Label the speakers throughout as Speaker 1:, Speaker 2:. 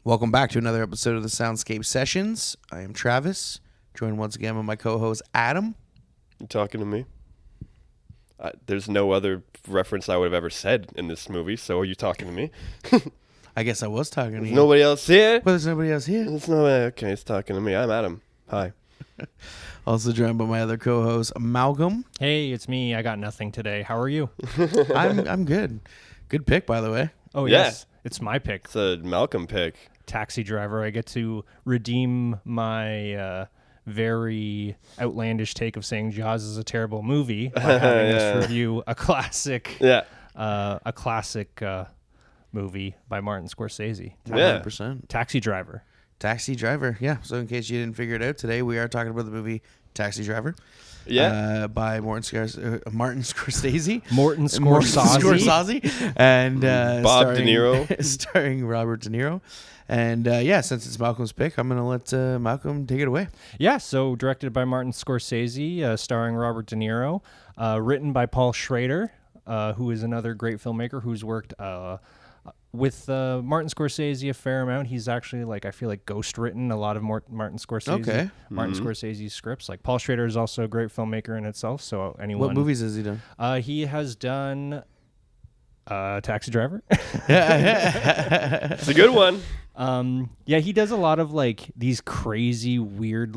Speaker 1: Welcome back to another episode of the Soundscape Sessions. I am Travis, joined once again by my co-host Adam.
Speaker 2: You talking to me? There's no other reference I would have ever said in this movie, so are you talking to me?
Speaker 1: I guess I was talking to you.
Speaker 2: Nobody else here?
Speaker 1: But there's nobody else here.
Speaker 2: There's no okay, it's talking to me. I'm Adam. Hi.
Speaker 1: Also joined by my other co-host Malcolm.
Speaker 3: Hey, it's me. I got nothing today. How are you?
Speaker 1: I'm good. Good pick, by the way.
Speaker 3: Oh,
Speaker 2: Yeah.
Speaker 3: yes. It's my pick.
Speaker 2: It's a Malcolm pick.
Speaker 3: Taxi Driver. I get to redeem my very outlandish take of saying Jaws is a terrible movie by having this review a classic movie by Martin Scorsese.
Speaker 1: 100%.
Speaker 3: Taxi Driver.
Speaker 1: Taxi Driver, yeah. So in case you didn't figure it out, today we are talking about the movie Taxi Driver.
Speaker 2: Yeah.
Speaker 1: By Martin Scorsese. Martin Scorsese. And
Speaker 2: Bob De Niro.
Speaker 1: starring Robert De Niro. And since it's Malcolm's pick, I'm going to let Malcolm take it away.
Speaker 3: Yeah, so directed by Martin Scorsese, starring Robert De Niro, written by Paul Schrader, who is another great filmmaker who's worked with Martin Scorsese a fair amount. He's actually, I feel like ghost-written a lot of Martin Scorsese. Martin Scorsese's scripts. Like, Paul Schrader is also a great filmmaker in itself, so anyone...
Speaker 1: What movies has he done?
Speaker 3: He has done Taxi Driver.
Speaker 2: It's a good one.
Speaker 3: He does a lot of these crazy, weird,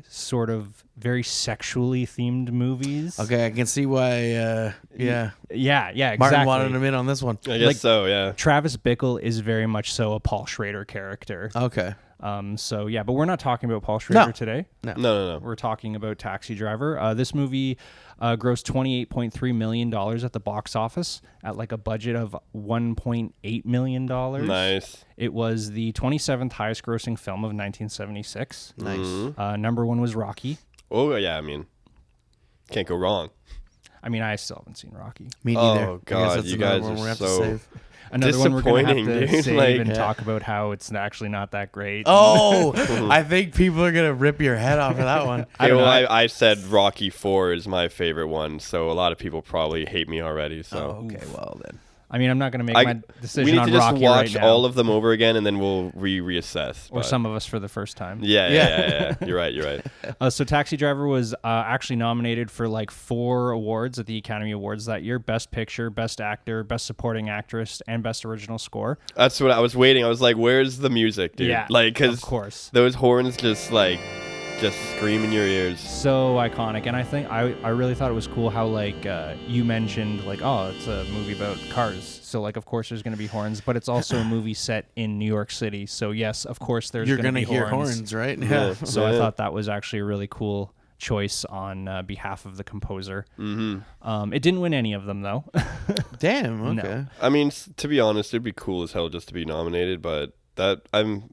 Speaker 3: sort of very sexually themed movies.
Speaker 1: Okay, I can see why.
Speaker 3: Yeah, exactly.
Speaker 1: Martin wanted him in on this one.
Speaker 2: I guess so. Yeah.
Speaker 3: Travis Bickle is very much so a Paul Schrader character.
Speaker 1: Okay.
Speaker 3: But we're not talking about Paul Schrader today.
Speaker 2: No.
Speaker 3: We're talking about Taxi Driver. This movie grossed $28.3 million at the box office at a budget of $1.8 million.
Speaker 2: Nice.
Speaker 3: It was the 27th highest grossing film of 1976.
Speaker 1: Nice.
Speaker 2: Mm-hmm.
Speaker 3: Number one was Rocky.
Speaker 2: Oh, yeah, I mean, can't go wrong.
Speaker 3: I mean, I still haven't seen Rocky.
Speaker 1: Me neither.
Speaker 2: Oh, God, you guys are so...
Speaker 3: Another one we're going to have to
Speaker 2: dude.
Speaker 3: save and talk about how it's actually not that great.
Speaker 1: Oh, I think people are going to rip your head off of that one.
Speaker 2: I said Rocky 4 is my favorite one, so a lot lot of people probably hate me already. So
Speaker 1: okay, well then.
Speaker 3: I mean, I'm not going to make my decision on Rocky right now.
Speaker 2: We need to just watch all of them over again, and then we'll reassess.
Speaker 3: Or some of us for the first time.
Speaker 2: Yeah. You're right.
Speaker 3: So Taxi Driver was actually nominated for 4 awards at the Academy Awards that year: Best Picture, Best Actor, Best Supporting Actress, and Best Original Score.
Speaker 2: That's what I was waiting. I was like, where's the music, dude?
Speaker 3: Yeah,
Speaker 2: of
Speaker 3: course.
Speaker 2: Those horns just scream in your ears.
Speaker 3: So iconic. And I think I really thought it was cool how you mentioned it's a movie about cars, so of course there's going to be horns, but it's also a movie set in New York City, so yes, of course
Speaker 1: you're going to hear horns, right?
Speaker 3: Yeah. So I thought that was actually a really cool choice on behalf of the composer. It didn't win any of them though.
Speaker 1: Damn. Okay.
Speaker 3: No.
Speaker 2: I mean, to be honest, it'd be cool as hell just to be nominated, but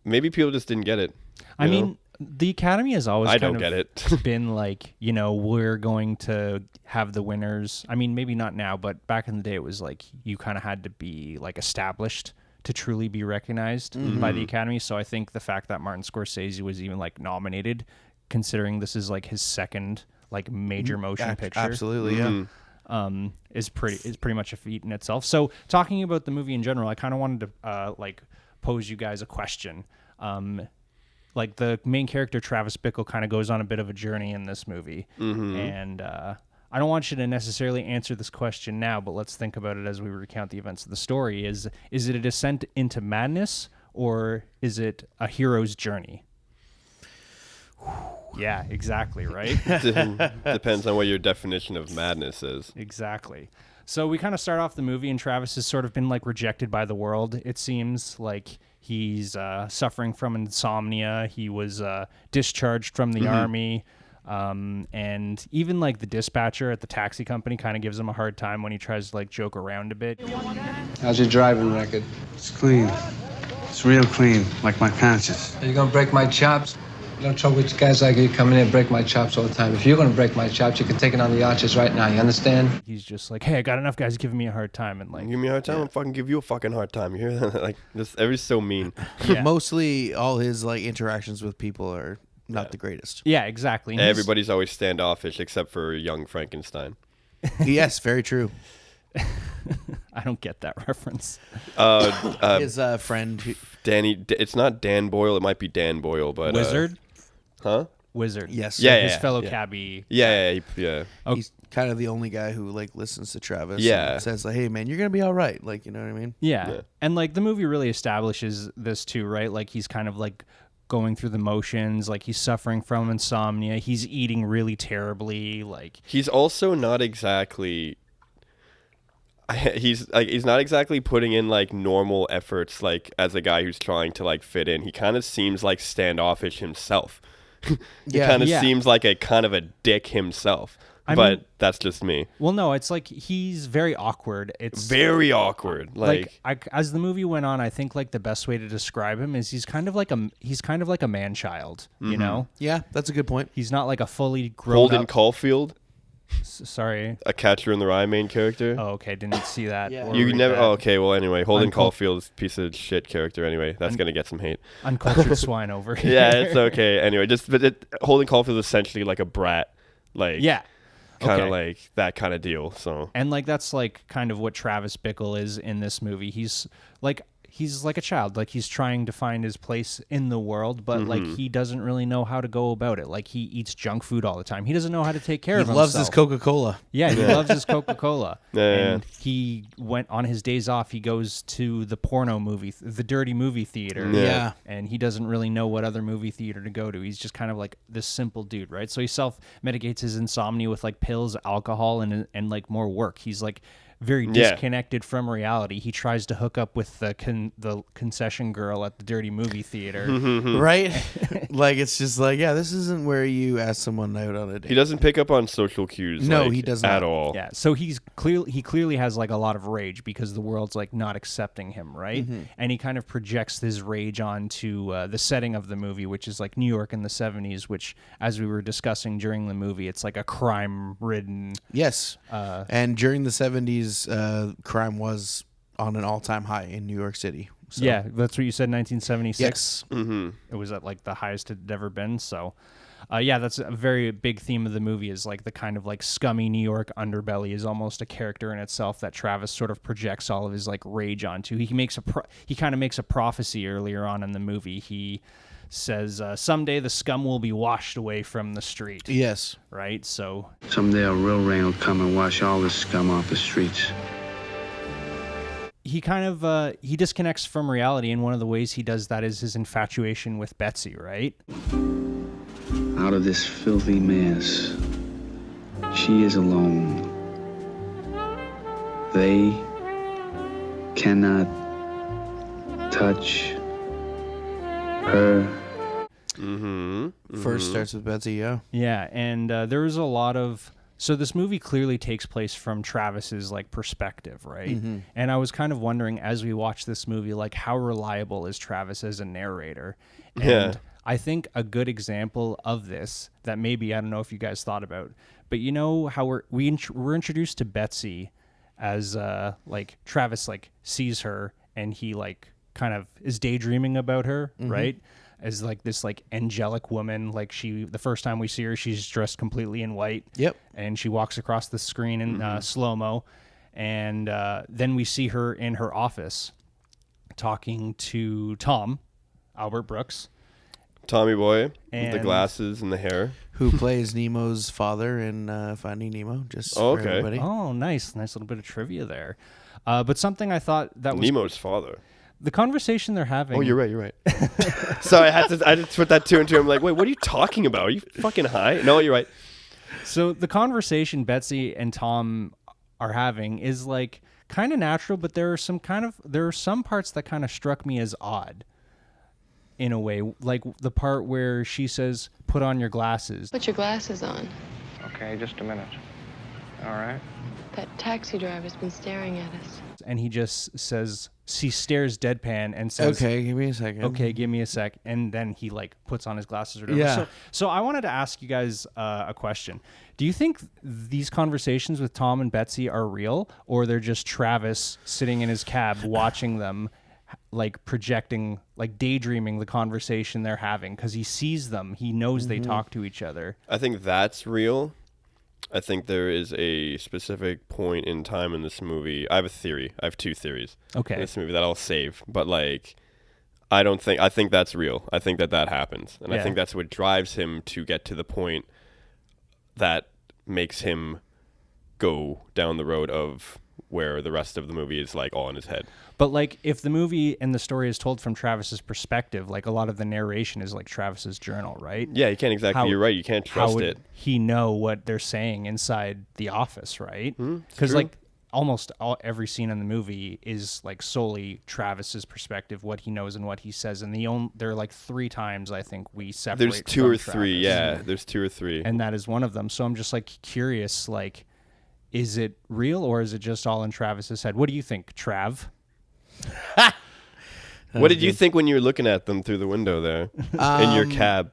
Speaker 2: maybe people just didn't get it.
Speaker 3: I mean, the Academy has always
Speaker 2: get it.
Speaker 3: been we're going to have the winners. I mean, maybe not now, but back in the day it was you kind of had to be established to truly be recognized by the Academy. So I think the fact that Martin Scorsese was even nominated, considering this is his second major motion picture.
Speaker 1: Absolutely, yeah.
Speaker 3: Is pretty much a feat in itself. So talking about the movie in general, I kind of wanted to pose you guys a question. The main character, Travis Bickle, kind of goes on a bit of a journey in this movie. And I don't want you to necessarily answer this question now, but let's think about it as we recount the events of the story. Is it a descent into madness, or is it a hero's journey? Yeah, exactly, right?
Speaker 2: Depends on what your definition of madness is.
Speaker 3: Exactly. So we kind of start off the movie, and Travis has sort of been rejected by the world. It seems like he's suffering from insomnia. He was discharged from the army. And even the dispatcher at the taxi company kind of gives him a hard time when he tries to joke around a bit.
Speaker 4: How's your driving record? It's clean. It's real clean, like my conscience.
Speaker 5: Are you gonna break my chops? No trouble with guys like you coming in and break my chops all the time. If you're gonna break my chops, you can take it on the arches right now. You understand?
Speaker 3: He's just hey, I got enough guys giving me a hard time, and
Speaker 2: give me a hard time, I'll fucking give you a fucking hard time. You hear that? Everybody's so mean.
Speaker 3: Yeah.
Speaker 1: Mostly all his interactions with people are not the greatest.
Speaker 3: Yeah, exactly. And
Speaker 2: everybody's always standoffish except for young Frankenstein.
Speaker 1: Yes, very true.
Speaker 3: I don't get that reference.
Speaker 1: His friend.
Speaker 2: Danny. It's not Dan Boyle. It might be Dan Boyle, but
Speaker 3: Wizard?
Speaker 2: huh?
Speaker 3: Wizard.
Speaker 1: Yes.
Speaker 2: Yeah,
Speaker 3: His fellow cabbie.
Speaker 2: Yeah.
Speaker 3: Oh.
Speaker 1: He's kind of the only guy who like listens to Travis.
Speaker 2: Yeah.
Speaker 1: And says like, "Hey man, you're gonna be all right." Like, you know what I mean?
Speaker 3: Yeah. And like the movie really establishes this too, right? Like he's kind of like going through the motions, like he's suffering from insomnia, he's eating really terribly, like
Speaker 2: He's also not exactly. He's not exactly putting in like normal efforts, like as a guy who's trying to like fit in. He kind of seems like standoffish himself. He kind of seems like a kind of a dick himself.
Speaker 3: I
Speaker 2: but
Speaker 3: mean,
Speaker 2: that's just me.
Speaker 3: well, no, it's like he's very awkward. It's
Speaker 2: Very awkward. Like
Speaker 3: as the movie went on, I think like the best way to describe him is he's kind of like a man child, you know?
Speaker 1: Yeah, that's a good point.
Speaker 3: He's not like a fully grown
Speaker 2: Holden
Speaker 3: up.
Speaker 2: Caulfield,
Speaker 3: Sorry.
Speaker 2: a Catcher in the Rye main character.
Speaker 3: Oh, okay. Didn't see that.
Speaker 1: Yeah.
Speaker 3: or
Speaker 2: You
Speaker 3: read
Speaker 2: never.
Speaker 3: that.
Speaker 2: Oh, okay. Well, anyway, Holden
Speaker 3: Uncul-
Speaker 2: Caulfield's piece of shit character. Anyway, that's gonna get some hate.
Speaker 3: Uncultured swine over here.
Speaker 2: Yeah, it's okay. Anyway, Holden Caulfield is essentially like a brat. Like
Speaker 3: Yeah.
Speaker 2: kind of
Speaker 3: Okay.
Speaker 2: like that kind of deal. So
Speaker 3: And like that's like kind of what Travis Bickle is in this movie. He's like a child. Like he's trying to find his place in the world, but like he doesn't really know how to go about it. Like he eats junk food all the time. He doesn't know how to take care
Speaker 1: He
Speaker 3: of himself.
Speaker 1: loves his Coca-Cola.
Speaker 3: Yeah, he loves his Coca-Cola. And
Speaker 2: Yeah.
Speaker 3: he went on his days off. He goes to the porno movie, the dirty movie theater.
Speaker 1: Yeah.
Speaker 3: And he doesn't really know what other movie theater to go to. He's just kind of like this simple dude, right? So he self-medicates his insomnia with like pills, alcohol, and like more work. He's like very disconnected from reality. He tries to hook up with the concession girl at the dirty movie theater.
Speaker 1: Right? Like, it's just like, yeah, this isn't where you ask someone out on a date.
Speaker 2: he doesn't pick up on social cues.
Speaker 1: No,
Speaker 2: like,
Speaker 1: he does
Speaker 2: at
Speaker 1: not.
Speaker 2: all.
Speaker 3: Yeah, so he clearly has like a lot of rage because the world's like not accepting him, right? And he kind of projects his rage onto the setting of the movie, which is like New York in the 70s, which, as we were discussing during the movie, it's like a crime-ridden.
Speaker 1: Yes. And during the 70s, crime was on an all-time high in New York City. So.
Speaker 3: Yeah, that's what you said, 1976.
Speaker 1: Yes.
Speaker 3: It was at like the highest it had ever been. So, yeah, that's a very big theme of the movie is like the kind of like scummy New York underbelly is almost a character in itself that Travis sort of projects all of his like rage onto. He kind of makes a prophecy earlier on in the movie. He says, someday the scum will be washed away from the street.
Speaker 1: Yes.
Speaker 3: Right? So
Speaker 4: Someday a real rain will come and wash all this scum off the streets.
Speaker 3: he kind of he disconnects from reality, and one of the ways he does that is his infatuation with Betsy, right?
Speaker 4: Out of this filthy mess, she is alone. They cannot touch her.
Speaker 1: First starts with Betsy, yeah.
Speaker 3: Yeah, and there's a lot of... So this movie clearly takes place from Travis's like perspective, right? And I was kind of wondering as we watch this movie, like how reliable is Travis as a narrator? And
Speaker 2: Yeah.
Speaker 3: I think a good example of this that maybe I don't know if you guys thought about, but you know how we're introduced to Betsy as like Travis like sees her and he like kind of is daydreaming about her, right? As like this like angelic woman, like the first time we see her, she's dressed completely in white.
Speaker 1: Yep.
Speaker 3: And she walks across the screen in slow-mo. And then we see her in her office talking to Tom, Albert Brooks.
Speaker 2: Tommy Boy with the
Speaker 3: And-
Speaker 2: glasses and the hair.
Speaker 1: Who plays Nemo's father in Finding Nemo, just
Speaker 2: Oh,
Speaker 1: for
Speaker 2: okay.
Speaker 1: everybody.
Speaker 3: Oh, nice little bit of trivia there. But something I thought that was
Speaker 2: Nemo's father.
Speaker 3: the conversation they're having.
Speaker 2: Oh, you're right. Sorry, I had to put that two and two. I'm like, wait, what are you talking about? Are you fucking high? No, you're right.
Speaker 3: So the conversation Betsy and Tom are having is like kind of natural, but there are some parts that kind of struck me as odd. In a way, like the part where she says, "Put on your glasses."
Speaker 6: Put your glasses on.
Speaker 7: Okay, just a minute. All right.
Speaker 6: That taxi driver's been staring at us.
Speaker 3: And he just says, she stares deadpan and says,
Speaker 1: Okay, give me a second.
Speaker 3: okay, give me a sec. And then he like puts on his glasses or whatever.
Speaker 1: Yeah.
Speaker 3: So I wanted to ask you guys a question. Do you think these conversations with Tom and Betsy are real, or they're just Travis sitting in his cab watching them, like projecting, like daydreaming the conversation they're having? Because he sees them. He knows they talk to each other.
Speaker 2: I think that's real. I think there is a specific point in time in this movie. I have a theory. I have two theories.
Speaker 3: Okay.
Speaker 2: In this movie that I'll save, but like, I think that's real. I think that happens, and I think that's what drives him to get to the point that makes him go down the road of where the rest of the movie is like all in his head.
Speaker 3: But like, if the movie and the story is told from Travis's perspective, like a lot of the narration is like Travis's journal, right?
Speaker 2: Yeah, you can't exactly. You're right. You can't trust it.
Speaker 3: He know what they're saying inside the office, right? Because like almost every scene in the movie is like solely Travis's perspective, what he knows and what he says, and there are like 3 times I think we separate.
Speaker 2: There's 2 or 3.
Speaker 3: Travis.
Speaker 2: Yeah, there's 2 or 3,
Speaker 3: and that is one of them. So I'm just like curious, like, is it real or is it just all in Travis's head? What do you think, Trav?
Speaker 2: What did you think when you were looking at them through the window there in your cab?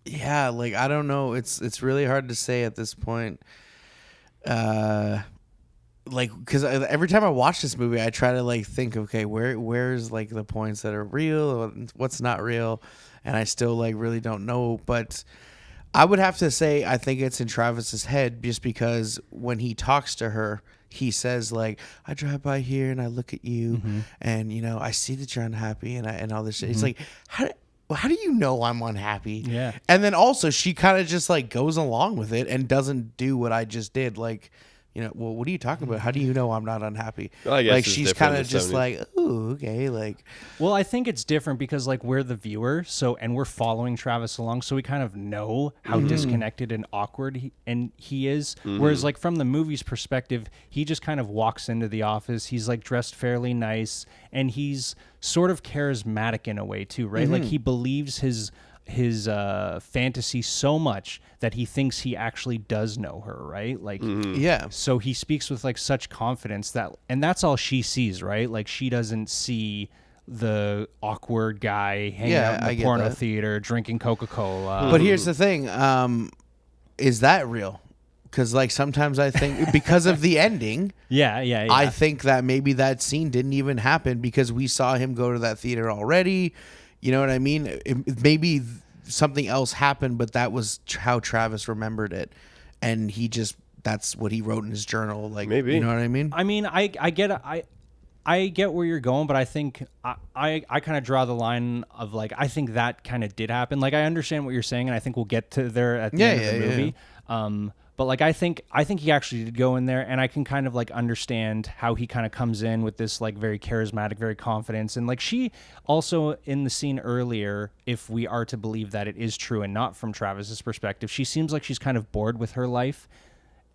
Speaker 1: Yeah, like I don't know. It's really hard to say at this point. Like, because every time I watch this movie, I try to like think, okay, where's like the points that are real, what's not real, and I still like really don't know. But I would have to say I think it's in Travis's head, just because when he talks to her, he says like, I drive by here and I look at you, and you know I see that you're unhappy and all this shit. It's like, how do you know I'm unhappy?
Speaker 3: Yeah.
Speaker 1: And then also she kind of just like goes along with it and doesn't do what I just did. Like, you know, well, what are you talking about? How do you know I'm not unhappy?
Speaker 2: Well, I guess
Speaker 1: like
Speaker 2: it's
Speaker 1: she's
Speaker 2: different
Speaker 1: kind
Speaker 2: in
Speaker 1: of
Speaker 2: the
Speaker 1: just
Speaker 2: 70s.
Speaker 1: like, ooh, okay, like.
Speaker 3: Well, I think it's different because like we're the viewer, and we're following Travis along, so we kind of know how disconnected and awkward he is. Whereas like from the movie's perspective, he just kind of walks into the office. He's like dressed fairly nice, and he's sort of charismatic in a way too, right? Like he believes his fantasy so much that he thinks he actually does know her, right? Like,
Speaker 1: Yeah.
Speaker 3: so he speaks with like such confidence and that's all she sees, right? Like she doesn't see the awkward guy hanging out
Speaker 1: I
Speaker 3: in the
Speaker 1: get
Speaker 3: porno
Speaker 1: that.
Speaker 3: theater drinking Coca-Cola.
Speaker 1: But here's the thing: is that real? Because like sometimes I think because of the ending,
Speaker 3: Yeah.
Speaker 1: I think that maybe that scene didn't even happen because we saw him go to that theater already. You know what I mean? Maybe something else happened, but that was how Travis remembered it, and that's what he wrote in his journal. Like,
Speaker 2: Maybe.
Speaker 1: you know what I mean?
Speaker 3: I mean, I get where you're going, but I think I kind of draw the line of like, I think that kind of did happen. Like, I understand what you're saying, and I think we'll get to there at the end of the movie. But like, I think he actually did go in there, and I can kind of like understand how he kind of comes in with this like very charismatic, very confident, and like she also in the scene earlier, if we are to believe that it is true and not from Travis's perspective, she seems like she's kind of bored with her life.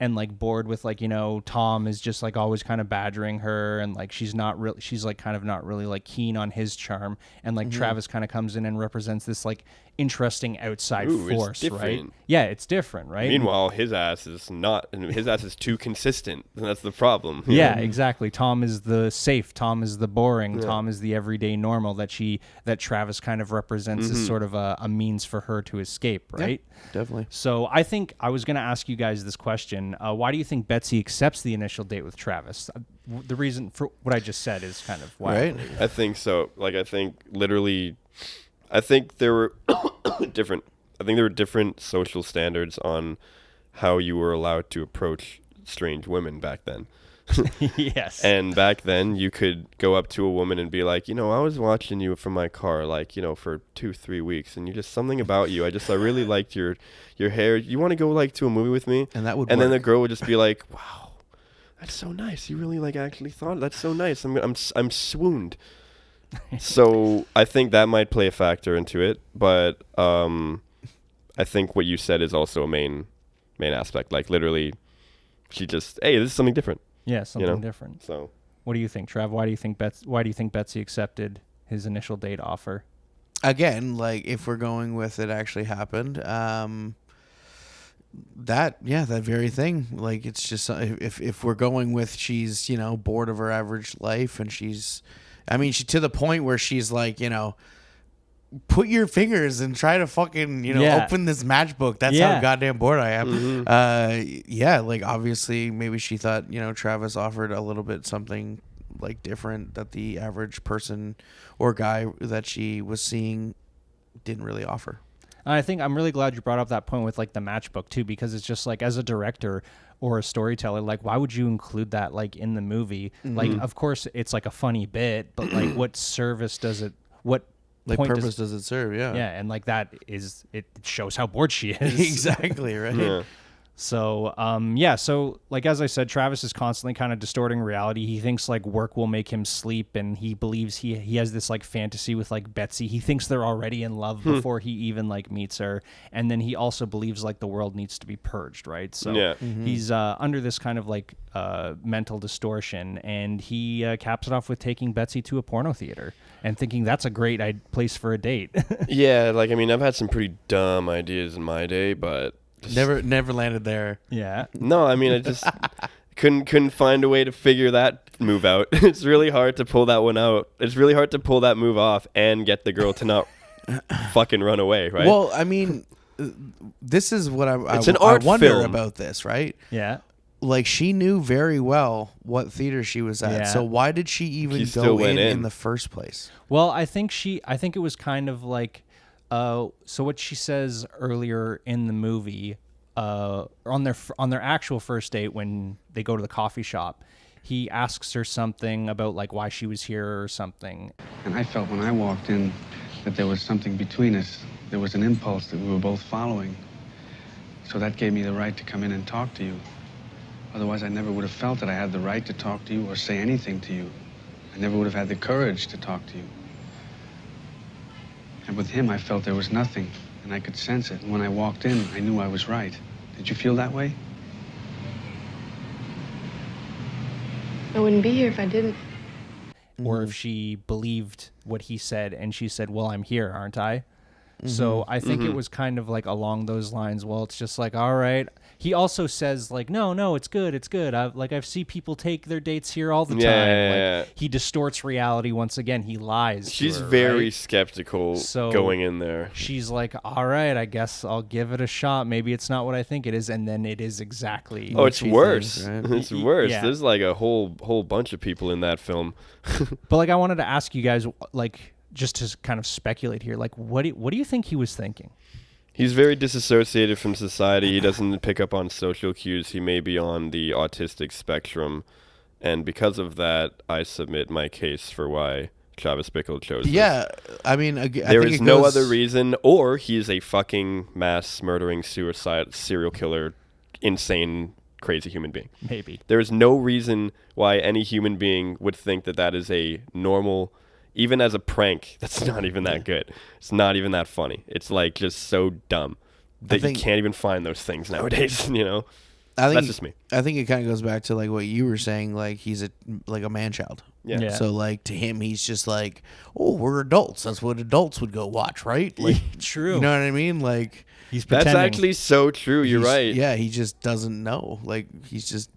Speaker 3: And like bored with like, you know, Tom is just like always kind of badgering her, and like she's like kind of not really like keen on his charm, and like Travis kind of comes in and represents this like interesting outside force, right?
Speaker 2: different.
Speaker 3: Yeah, it's different, right?
Speaker 2: Meanwhile, his ass is not, and his ass is too consistent, and that's the problem.
Speaker 3: Yeah, exactly. Tom is the safe. Tom is the boring. Tom is the everyday normal that Travis kind of represents as sort of a means for her to escape, right?
Speaker 1: Yeah, definitely.
Speaker 3: So I think I was going to ask you guys this question. Why do you think Betsy accepts the initial date with Travis? The reason for what I just said is kind of why.
Speaker 1: Right.
Speaker 2: I think so. Like, I think literally, I think there were different social standards on how you were allowed to approach strange women back then.
Speaker 3: Yes.
Speaker 2: And back then, you could go up to a woman and be like, you know, I was watching you from my car, like, you know, for 2-3 weeks, and you just something about you. I really liked your hair. You want to go like to a movie with me?
Speaker 1: And that would
Speaker 2: And then the
Speaker 1: work.
Speaker 2: girl would just be like, wow, that's so nice. You really like actually thought that's so nice. I'm swooned. So I think that might play a factor into it, but I think what you said is also a main aspect. Like literally, she just, hey, this is something different.
Speaker 3: Yeah, something
Speaker 2: know?
Speaker 3: different.
Speaker 2: So
Speaker 3: What do you think, Trav? Why do you think Betsy accepted his initial date offer?
Speaker 1: Again, like if we're going with it actually happened, that very thing. Like it's just if we're going with she's, you know, bored of her average life, and she's, I mean, she to the point where she's like, you know, put your fingers and try to fucking, you know, open this matchbook. That's how goddamn bored I am. Like obviously maybe she thought, you know, Travis offered a little bit something like different that the average person or guy that she was seeing didn't really offer.
Speaker 3: And I think I'm really glad you brought up that point with like the matchbook too, because it's just like as a director or a storyteller, like why would you include that like in the movie? Like, of course, it's like a funny bit, but like what service does it? What
Speaker 1: Like
Speaker 3: point
Speaker 1: purpose does it serve? Yeah.
Speaker 3: Yeah, and like that is it shows how bored she is.
Speaker 1: Exactly, right?
Speaker 2: Yeah.
Speaker 3: So, so like as I said, Travis is constantly kind of distorting reality. He thinks like work will make him sleep, and he believes he has this like fantasy with like Betsy. He thinks they're already in love before he even like meets her, and then he also believes like the world needs to be purged, right? So he's under this kind of like mental distortion, and he caps it off with taking Betsy to a porno theater and thinking that's a great place for a date.
Speaker 2: Yeah, like I mean, I've had some pretty dumb ideas in my day, but
Speaker 1: Never landed there.
Speaker 3: Yeah.
Speaker 2: no, I mean, I just couldn't find a way to figure that move out. It's really hard to pull that one out. It's really hard to pull that move off and get the girl to not fucking run away, right?
Speaker 1: Well, I mean, this is what
Speaker 2: It's an art
Speaker 1: I wonder
Speaker 2: film.
Speaker 1: about this, right?
Speaker 3: Yeah.
Speaker 1: Like she knew very well what theater she was at.
Speaker 3: Yeah.
Speaker 1: So why did she even
Speaker 2: She
Speaker 1: go
Speaker 2: still went
Speaker 1: in the first place?
Speaker 3: Well, I think it was kind of like, so what she says earlier in the movie, on their actual first date when they go to the coffee shop, he asks her something about like why she was here or something.
Speaker 4: And I felt when I walked in that there was something between us. There was an impulse that we were both following. So that gave me the right to come in and talk to you. Otherwise, I never would have felt that I had the right to talk to you or say anything to you. I never would have had the courage to talk to you. And with him, I felt there was nothing, and I could sense it. And when I walked in, I knew I was right. Did you feel that way?
Speaker 6: I wouldn't be here if I didn't.
Speaker 3: Or if she believed what he said and she said, well, I'm here, aren't I? So I think it was kind of like along those lines. Well, it's just like, all right. He also says like, no, it's good. It's good. I've seen people take their dates here all the time.
Speaker 2: Yeah.
Speaker 3: He distorts reality once again. He lies.
Speaker 2: She's
Speaker 3: to her,
Speaker 2: very
Speaker 3: right?
Speaker 2: skeptical
Speaker 3: So
Speaker 2: going in there.
Speaker 3: She's like, all right, I guess I'll give it a shot. Maybe it's not what I think it is. And then it is exactly.
Speaker 2: Oh, it's
Speaker 1: she
Speaker 2: worse.
Speaker 1: thinks, right?
Speaker 2: It's worse.
Speaker 3: Yeah.
Speaker 2: There's like a whole bunch of people in that film.
Speaker 3: But like, I wanted to ask you guys, like, just to kind of speculate here, like, what do you think he was thinking?
Speaker 2: He's very disassociated from society. He doesn't pick up on social cues. He may be on the autistic spectrum. And because of that, I submit my case for why Travis Bickle chose this.
Speaker 1: Yeah, I mean,
Speaker 2: There is no other reason, or he's a fucking mass murdering, suicide, serial killer, insane, crazy human being.
Speaker 3: Maybe.
Speaker 2: There is no reason why any human being would think that that is a normal, even as a prank, that's not even that good. It's not even that funny. It's like just so dumb that you can't even find those things nowadays, you know? That's just me.
Speaker 1: I think it kind of goes back to like what you were saying, like he's a man child.
Speaker 2: Yeah.
Speaker 1: So like to him, he's just like, oh, we're adults. That's what adults would go watch, right? Like,
Speaker 3: True.
Speaker 1: You know what I mean? Like
Speaker 3: He's
Speaker 2: That's
Speaker 3: pretending.
Speaker 2: actually so true. You're right.
Speaker 1: Yeah, he just doesn't know. Like he's just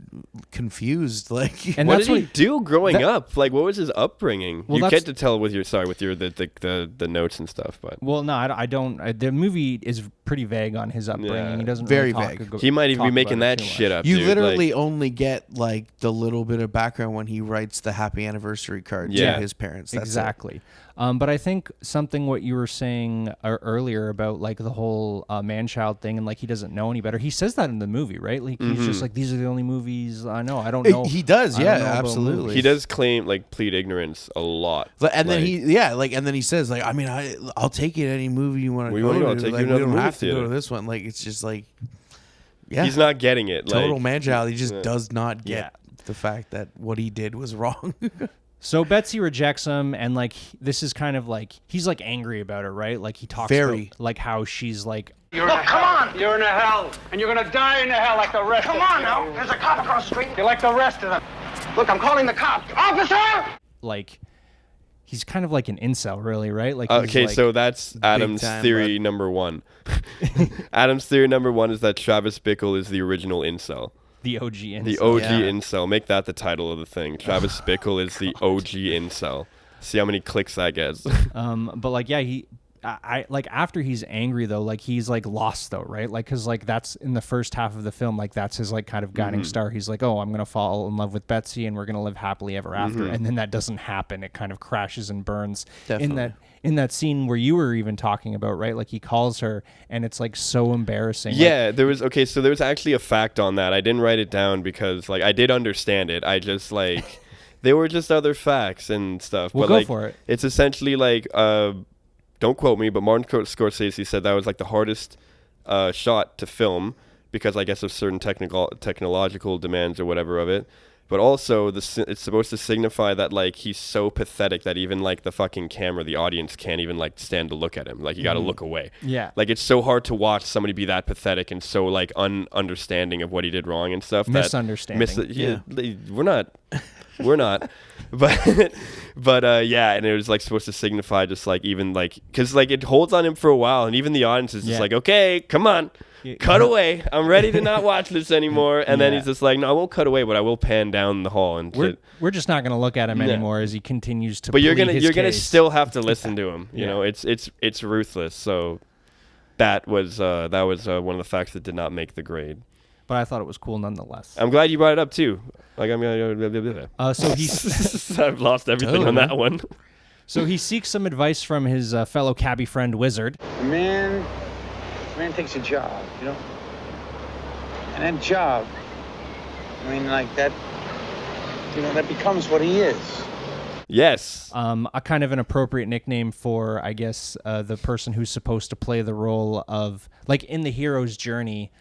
Speaker 1: confused. Like
Speaker 3: And
Speaker 2: What
Speaker 3: that's
Speaker 2: did he
Speaker 3: what
Speaker 2: do growing up? Like, what was his upbringing?
Speaker 3: Well,
Speaker 2: You
Speaker 3: that's-
Speaker 2: get to tell with your the notes and stuff, but
Speaker 3: Well, no, I don't. The movie is pretty vague on his upbringing.
Speaker 2: Yeah.
Speaker 3: He doesn't
Speaker 1: Very
Speaker 3: really talk
Speaker 1: vague.
Speaker 2: he might even
Speaker 3: talk
Speaker 2: be making
Speaker 3: about it
Speaker 2: that
Speaker 3: too
Speaker 2: shit
Speaker 3: much.
Speaker 2: up.
Speaker 1: you
Speaker 2: dude.
Speaker 1: literally only get like the little bit of background when he writes the happy anniversary card
Speaker 2: Yeah.
Speaker 1: to his parents. That's it.
Speaker 3: Exactly. But I think something what you were saying earlier about like the whole man-child thing and like he doesn't know any better. He says that in the movie, right? Like he's just like, these are the only movies I know. I don't know.
Speaker 1: He does,
Speaker 3: I don't
Speaker 1: yeah,
Speaker 3: know about
Speaker 1: absolutely.
Speaker 3: movies.
Speaker 2: He does claim plead ignorance a lot.
Speaker 1: And then
Speaker 2: Like,
Speaker 1: and then he says like, I mean, I'll take you to any movie you want to
Speaker 2: We
Speaker 1: go
Speaker 2: wanna
Speaker 1: to.
Speaker 2: go, I'll take you
Speaker 1: Like,
Speaker 2: to
Speaker 1: we
Speaker 2: another
Speaker 1: don't
Speaker 2: movie
Speaker 1: have to go
Speaker 2: theater.
Speaker 1: to this one. Like it's just like, yeah,
Speaker 2: he's not getting it.
Speaker 1: total
Speaker 2: like,
Speaker 1: man child. He just
Speaker 2: Yeah.
Speaker 1: does not get
Speaker 3: Yeah.
Speaker 1: the fact that what he did was wrong.
Speaker 3: So Betsy rejects him, and like this is kind of like he's like angry about her, right? Like he talks
Speaker 1: Very.
Speaker 3: about like how she's like
Speaker 8: Look, come on! You're in a hell, and you're gonna die in a hell like the rest of them. Come on now, there's a cop across the street. You're like the rest of them. Look, I'm calling the cops. Officer!
Speaker 3: like he's kind of like an incel, really, right? Like he's
Speaker 2: Okay,
Speaker 3: like,
Speaker 2: so that's Adam's
Speaker 1: time,
Speaker 2: theory number one. Adam's theory number one is that Travis Bickle is the original incel.
Speaker 3: the OG incel.
Speaker 2: The OG
Speaker 1: Yeah.
Speaker 2: incel. Make that the title of the thing. Travis Bickle is the OG incel. See how many clicks that gets.
Speaker 3: But like yeah, I like after he's angry though, like he's like lost though, right? Like because like that's in the first half of the film, like that's his like kind of guiding star. He's like, oh, I'm gonna fall in love with Betsy and we're gonna live happily ever after, and then that doesn't happen. It kind of crashes and burns.
Speaker 1: Definitely.
Speaker 3: In that scene where you were even talking about, right? Like he calls her and it's like so embarrassing.
Speaker 2: Yeah, there was so there was actually a fact on that. I didn't write it down because like I did understand it. I just like they were just other facts and stuff.
Speaker 3: We'll
Speaker 2: but
Speaker 3: go
Speaker 2: like
Speaker 3: for it.
Speaker 2: it's essentially like don't quote me, but Martin Scorsese said that was like the hardest shot to film because I guess of certain technological demands or whatever of it. But also, it's supposed to signify that, like, he's so pathetic that even, like, the fucking camera, the audience can't even, like, stand to look at him. Like, you got to look away.
Speaker 3: Yeah.
Speaker 2: Like, it's so hard to watch somebody be that pathetic and so, like, understanding of what he did wrong and stuff.
Speaker 3: Misunderstanding.
Speaker 2: We're not. But yeah, and it was, like, supposed to signify just, like, even, like, because, like, it holds on him for a while, and even the audience is just like, okay, come on. Cut away. I'm ready to not watch this anymore. And then he's just like, no, I won't cut away, but I will pan down the hall. And
Speaker 3: we're just not going to look at him anymore as he continues to.
Speaker 2: But you're
Speaker 3: gonna
Speaker 2: still have to listen to him. You know, it's ruthless. So that was one of the facts that did not make the grade.
Speaker 3: But I thought it was cool nonetheless.
Speaker 2: I'm glad you brought it up too. Like
Speaker 3: so he's
Speaker 2: I've lost everything on that one.
Speaker 3: So he seeks some advice from his fellow cabbie friend Wizard.
Speaker 8: Man takes a job, you know? And that job, I mean, like that, you know, that becomes what he is.
Speaker 2: Yes.
Speaker 3: A kind of an appropriate nickname for, I guess, the person who's supposed to play the role of, like, in the hero's journey,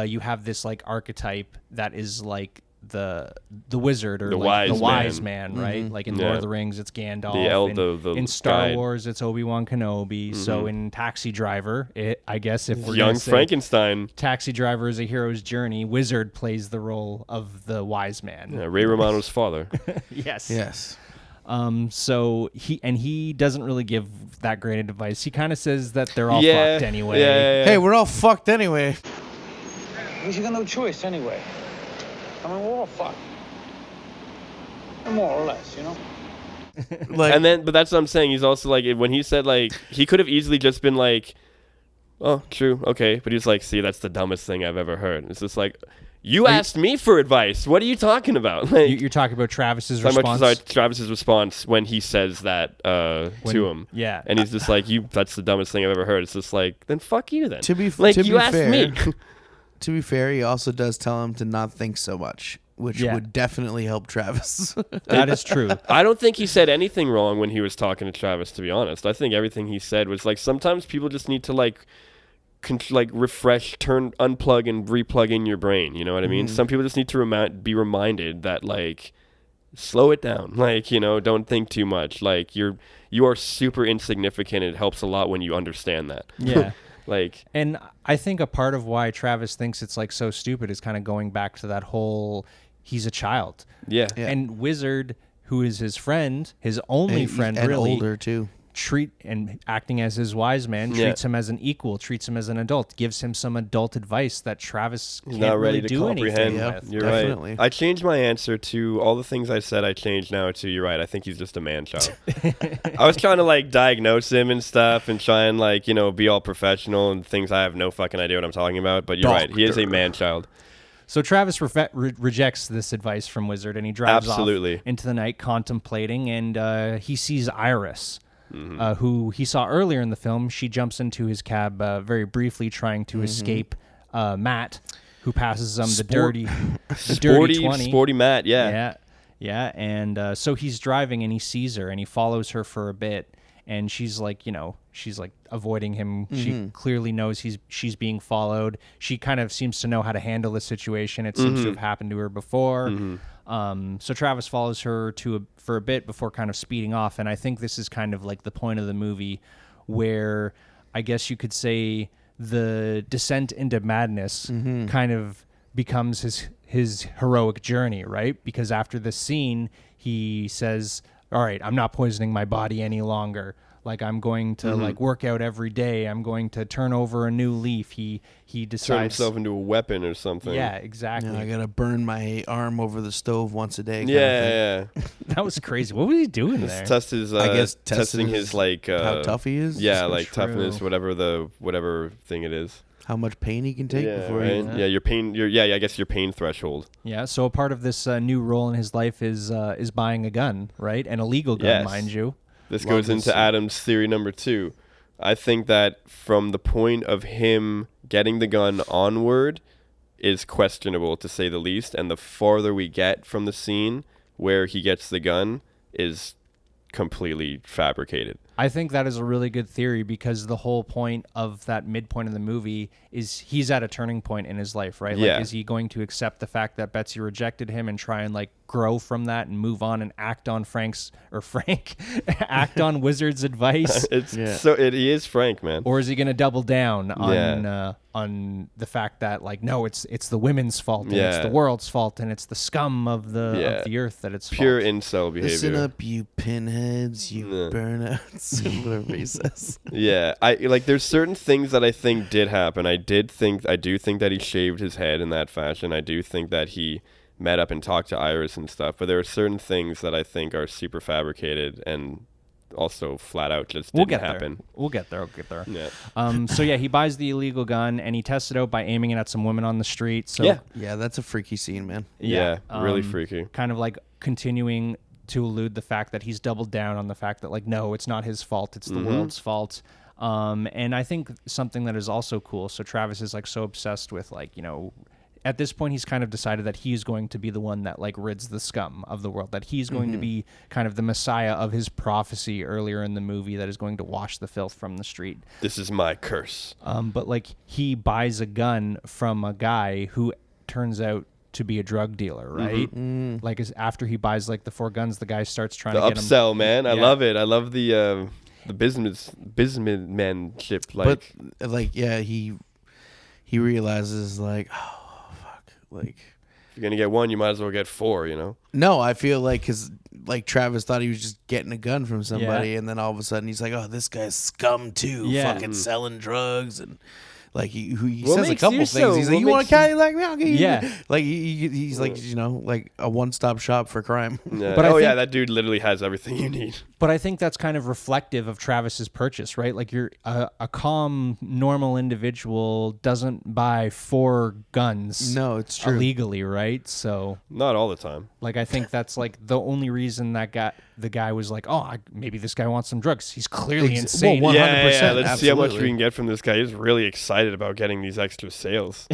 Speaker 3: you have this, like, archetype that is, like, the wizard or
Speaker 2: the
Speaker 3: like
Speaker 2: wise
Speaker 3: the wise man, right?
Speaker 1: Mm-hmm.
Speaker 3: Like in Lord of the Rings, it's Gandalf. In Star
Speaker 2: guide.
Speaker 3: Wars, it's Obi-Wan Kenobi. Mm-hmm. So in Taxi Driver, I guess if we're
Speaker 2: young
Speaker 3: say
Speaker 2: Frankenstein,
Speaker 3: Taxi Driver is a hero's journey. Wizard plays the role of the wise man.
Speaker 2: Yeah, Ray Romano's father.
Speaker 3: Yes. So he doesn't really give that great advice. He kind of says that they're all fucked anyway.
Speaker 2: Yeah.
Speaker 1: Hey, we're all fucked anyway.
Speaker 8: You got no choice anyway. I mean, we're all fucked. More or less, you know?
Speaker 2: But that's what I'm saying. He's also like, when he said, like, he could have easily just been like, oh, true, okay. But he's like, see, that's the dumbest thing I've ever heard. It's just like, you asked me for advice. What are you talking about? Like,
Speaker 3: you're talking about Travis's response?
Speaker 2: Travis's response when he says that to him.
Speaker 3: Yeah.
Speaker 2: And he's just like, that's the dumbest thing I've ever heard. It's just like, then fuck you then.
Speaker 1: To be
Speaker 2: asked
Speaker 1: fair,
Speaker 2: me.
Speaker 1: To be fair, he also does tell him to not think so much, which would definitely help Travis.
Speaker 3: That is true.
Speaker 2: I don't think he said anything wrong when he was talking to Travis, to be honest. I think everything he said was like, sometimes people just need to like refresh, unplug and replug in your brain. You know what I mean? Some people just need to be reminded that like, slow it down. Like, you know, don't think too much. Like you are super insignificant. It helps a lot when you understand that.
Speaker 3: Yeah.
Speaker 2: Like,
Speaker 3: and I think a part of why Travis thinks it's like so stupid is kind of going back to that whole he's a child.
Speaker 2: Yeah.
Speaker 3: And Wizard, who is his friend, his only friend,
Speaker 1: and
Speaker 3: really
Speaker 1: older too.
Speaker 3: Acting as his wise man, treats him as an equal, treats him as an adult, gives him some adult advice that Travis can't
Speaker 2: not ready
Speaker 3: really
Speaker 2: to
Speaker 3: do
Speaker 2: comprehend.
Speaker 3: anything with.
Speaker 2: You're
Speaker 1: definitely.
Speaker 2: right. I changed my answer to all the things I said. I changed now to you're right. I think he's just a man child. I was trying to like diagnose him and stuff and try and like, you know, be all professional and things I have no fucking idea what I'm talking about. But you're right. He is a man child.
Speaker 3: So Travis rejects this advice from Wizard and he drives off into the night contemplating, and he sees Iris. Who he saw earlier in the film. She jumps into his cab very briefly, trying to escape Matt, who passes him the dirty 20.
Speaker 2: Sporty Matt,
Speaker 3: yeah. And so he's driving and he sees her and he follows her for a bit, and she's like, avoiding him. She clearly knows she's being followed. She kind of seems to know how to handle the situation. It seems to have happened to her before. So Travis follows her for a bit before kind of speeding off, and I think this is kind of like the point of the movie where I guess you could say the descent into madness kind of becomes his heroic journey, right? Because after this scene, he says, all right, I'm not poisoning my body any longer. Like, I'm going to like work out every day. I'm going to turn over a new leaf. He decides
Speaker 2: turn himself into a weapon or something.
Speaker 3: Yeah, exactly.
Speaker 1: I gotta burn my arm over the stove once a day. kind of
Speaker 2: Yeah,
Speaker 1: thing.
Speaker 2: yeah.
Speaker 3: That was crazy. What was he doing there?
Speaker 2: Test his,
Speaker 1: I guess
Speaker 2: testing his like
Speaker 1: how tough he is.
Speaker 2: Yeah,
Speaker 3: So
Speaker 2: like
Speaker 3: true.
Speaker 2: toughness, whatever thing it is.
Speaker 1: How much pain he can take
Speaker 2: Yeah,
Speaker 1: before
Speaker 2: right?
Speaker 1: he.
Speaker 2: Yeah, your pain. I guess your pain threshold.
Speaker 3: Yeah, so a part of this new role in his life is buying a gun, right? An illegal gun,
Speaker 2: Yes.
Speaker 3: mind you.
Speaker 2: This
Speaker 1: Love
Speaker 2: goes
Speaker 1: this.
Speaker 2: into Adam's theory number 2. I think that from the point of him getting the gun onward is questionable, to say the least. And the farther we get from the scene where he gets the gun is completely fabricated.
Speaker 3: I think that is a really good theory because the whole point of that midpoint of the movie is he's at a turning point in his life, right? Like,
Speaker 2: Yeah.
Speaker 3: is he going to accept the fact that Betsy rejected him and try and like grow from that and move on and act on act on Wizard's advice?
Speaker 2: He is Frank, man.
Speaker 3: Or is he going to double down on the fact that like, no, it's the women's fault and it's the world's fault and it's the scum of the earth that it's
Speaker 2: pure
Speaker 3: fault.
Speaker 2: incel behavior.
Speaker 1: Listen up, you pinheads, you burnouts, whatever he says.
Speaker 2: Yeah, there's certain things that I think did happen. I do think that he shaved his head in that fashion. I do think that he met up and talked to Iris and stuff. But there are certain things that I think are super fabricated and also flat out just didn't happen.
Speaker 3: We'll get there.
Speaker 2: Yeah.
Speaker 3: So yeah, he buys the illegal gun and he tests it out by aiming it at some women on the street. So
Speaker 1: Yeah, that's a freaky scene, man.
Speaker 2: Yeah, really freaky.
Speaker 3: Kind of like continuing to elude the fact that he's doubled down on the fact that like, no, it's not his fault, it's the world's fault. And I think something that is also cool. So Travis is like so obsessed with like, you know, at this point he's kind of decided that he's going to be the one that like rids the scum of the world, that he's going to be kind of the messiah of his prophecy earlier in the movie that is going to wash the filth from the street.
Speaker 2: This is my curse.
Speaker 3: But like he buys a gun from a guy who turns out to be a drug dealer, right? Like after he buys like the 4 guns, the guy starts trying
Speaker 2: The
Speaker 3: to get him.
Speaker 2: upsell, man. I love it. I love the businessmanship.
Speaker 1: But he realizes like, oh fuck, like
Speaker 2: if you're gonna get 1, you might as well get 4. You know.
Speaker 1: no, I feel like because like Travis thought he was just getting a gun from somebody, and then all of a sudden he's like, oh, this guy's scum too, fucking selling drugs and. Like he says a couple things. He's like, "You want a caddy like me? I'll give you."
Speaker 3: Yeah.
Speaker 1: Like he's like, you know, like a one-stop shop for crime.
Speaker 2: Yeah.
Speaker 3: But I think-
Speaker 2: that dude literally has everything you need.
Speaker 3: But I think that's kind of reflective of Travis's purchase, right? Like you're a calm, normal individual doesn't buy 4 guns.
Speaker 1: No, it's true.
Speaker 3: Illegally, right? So
Speaker 2: Not all the time.
Speaker 3: like I think that's like the only reason that the guy was like, oh, maybe this guy wants some drugs. He's clearly insane.
Speaker 1: well, 100%,
Speaker 2: Yeah. Let's see how much
Speaker 1: absolutely.
Speaker 2: we can get from this guy. He's really excited about getting these extra sales.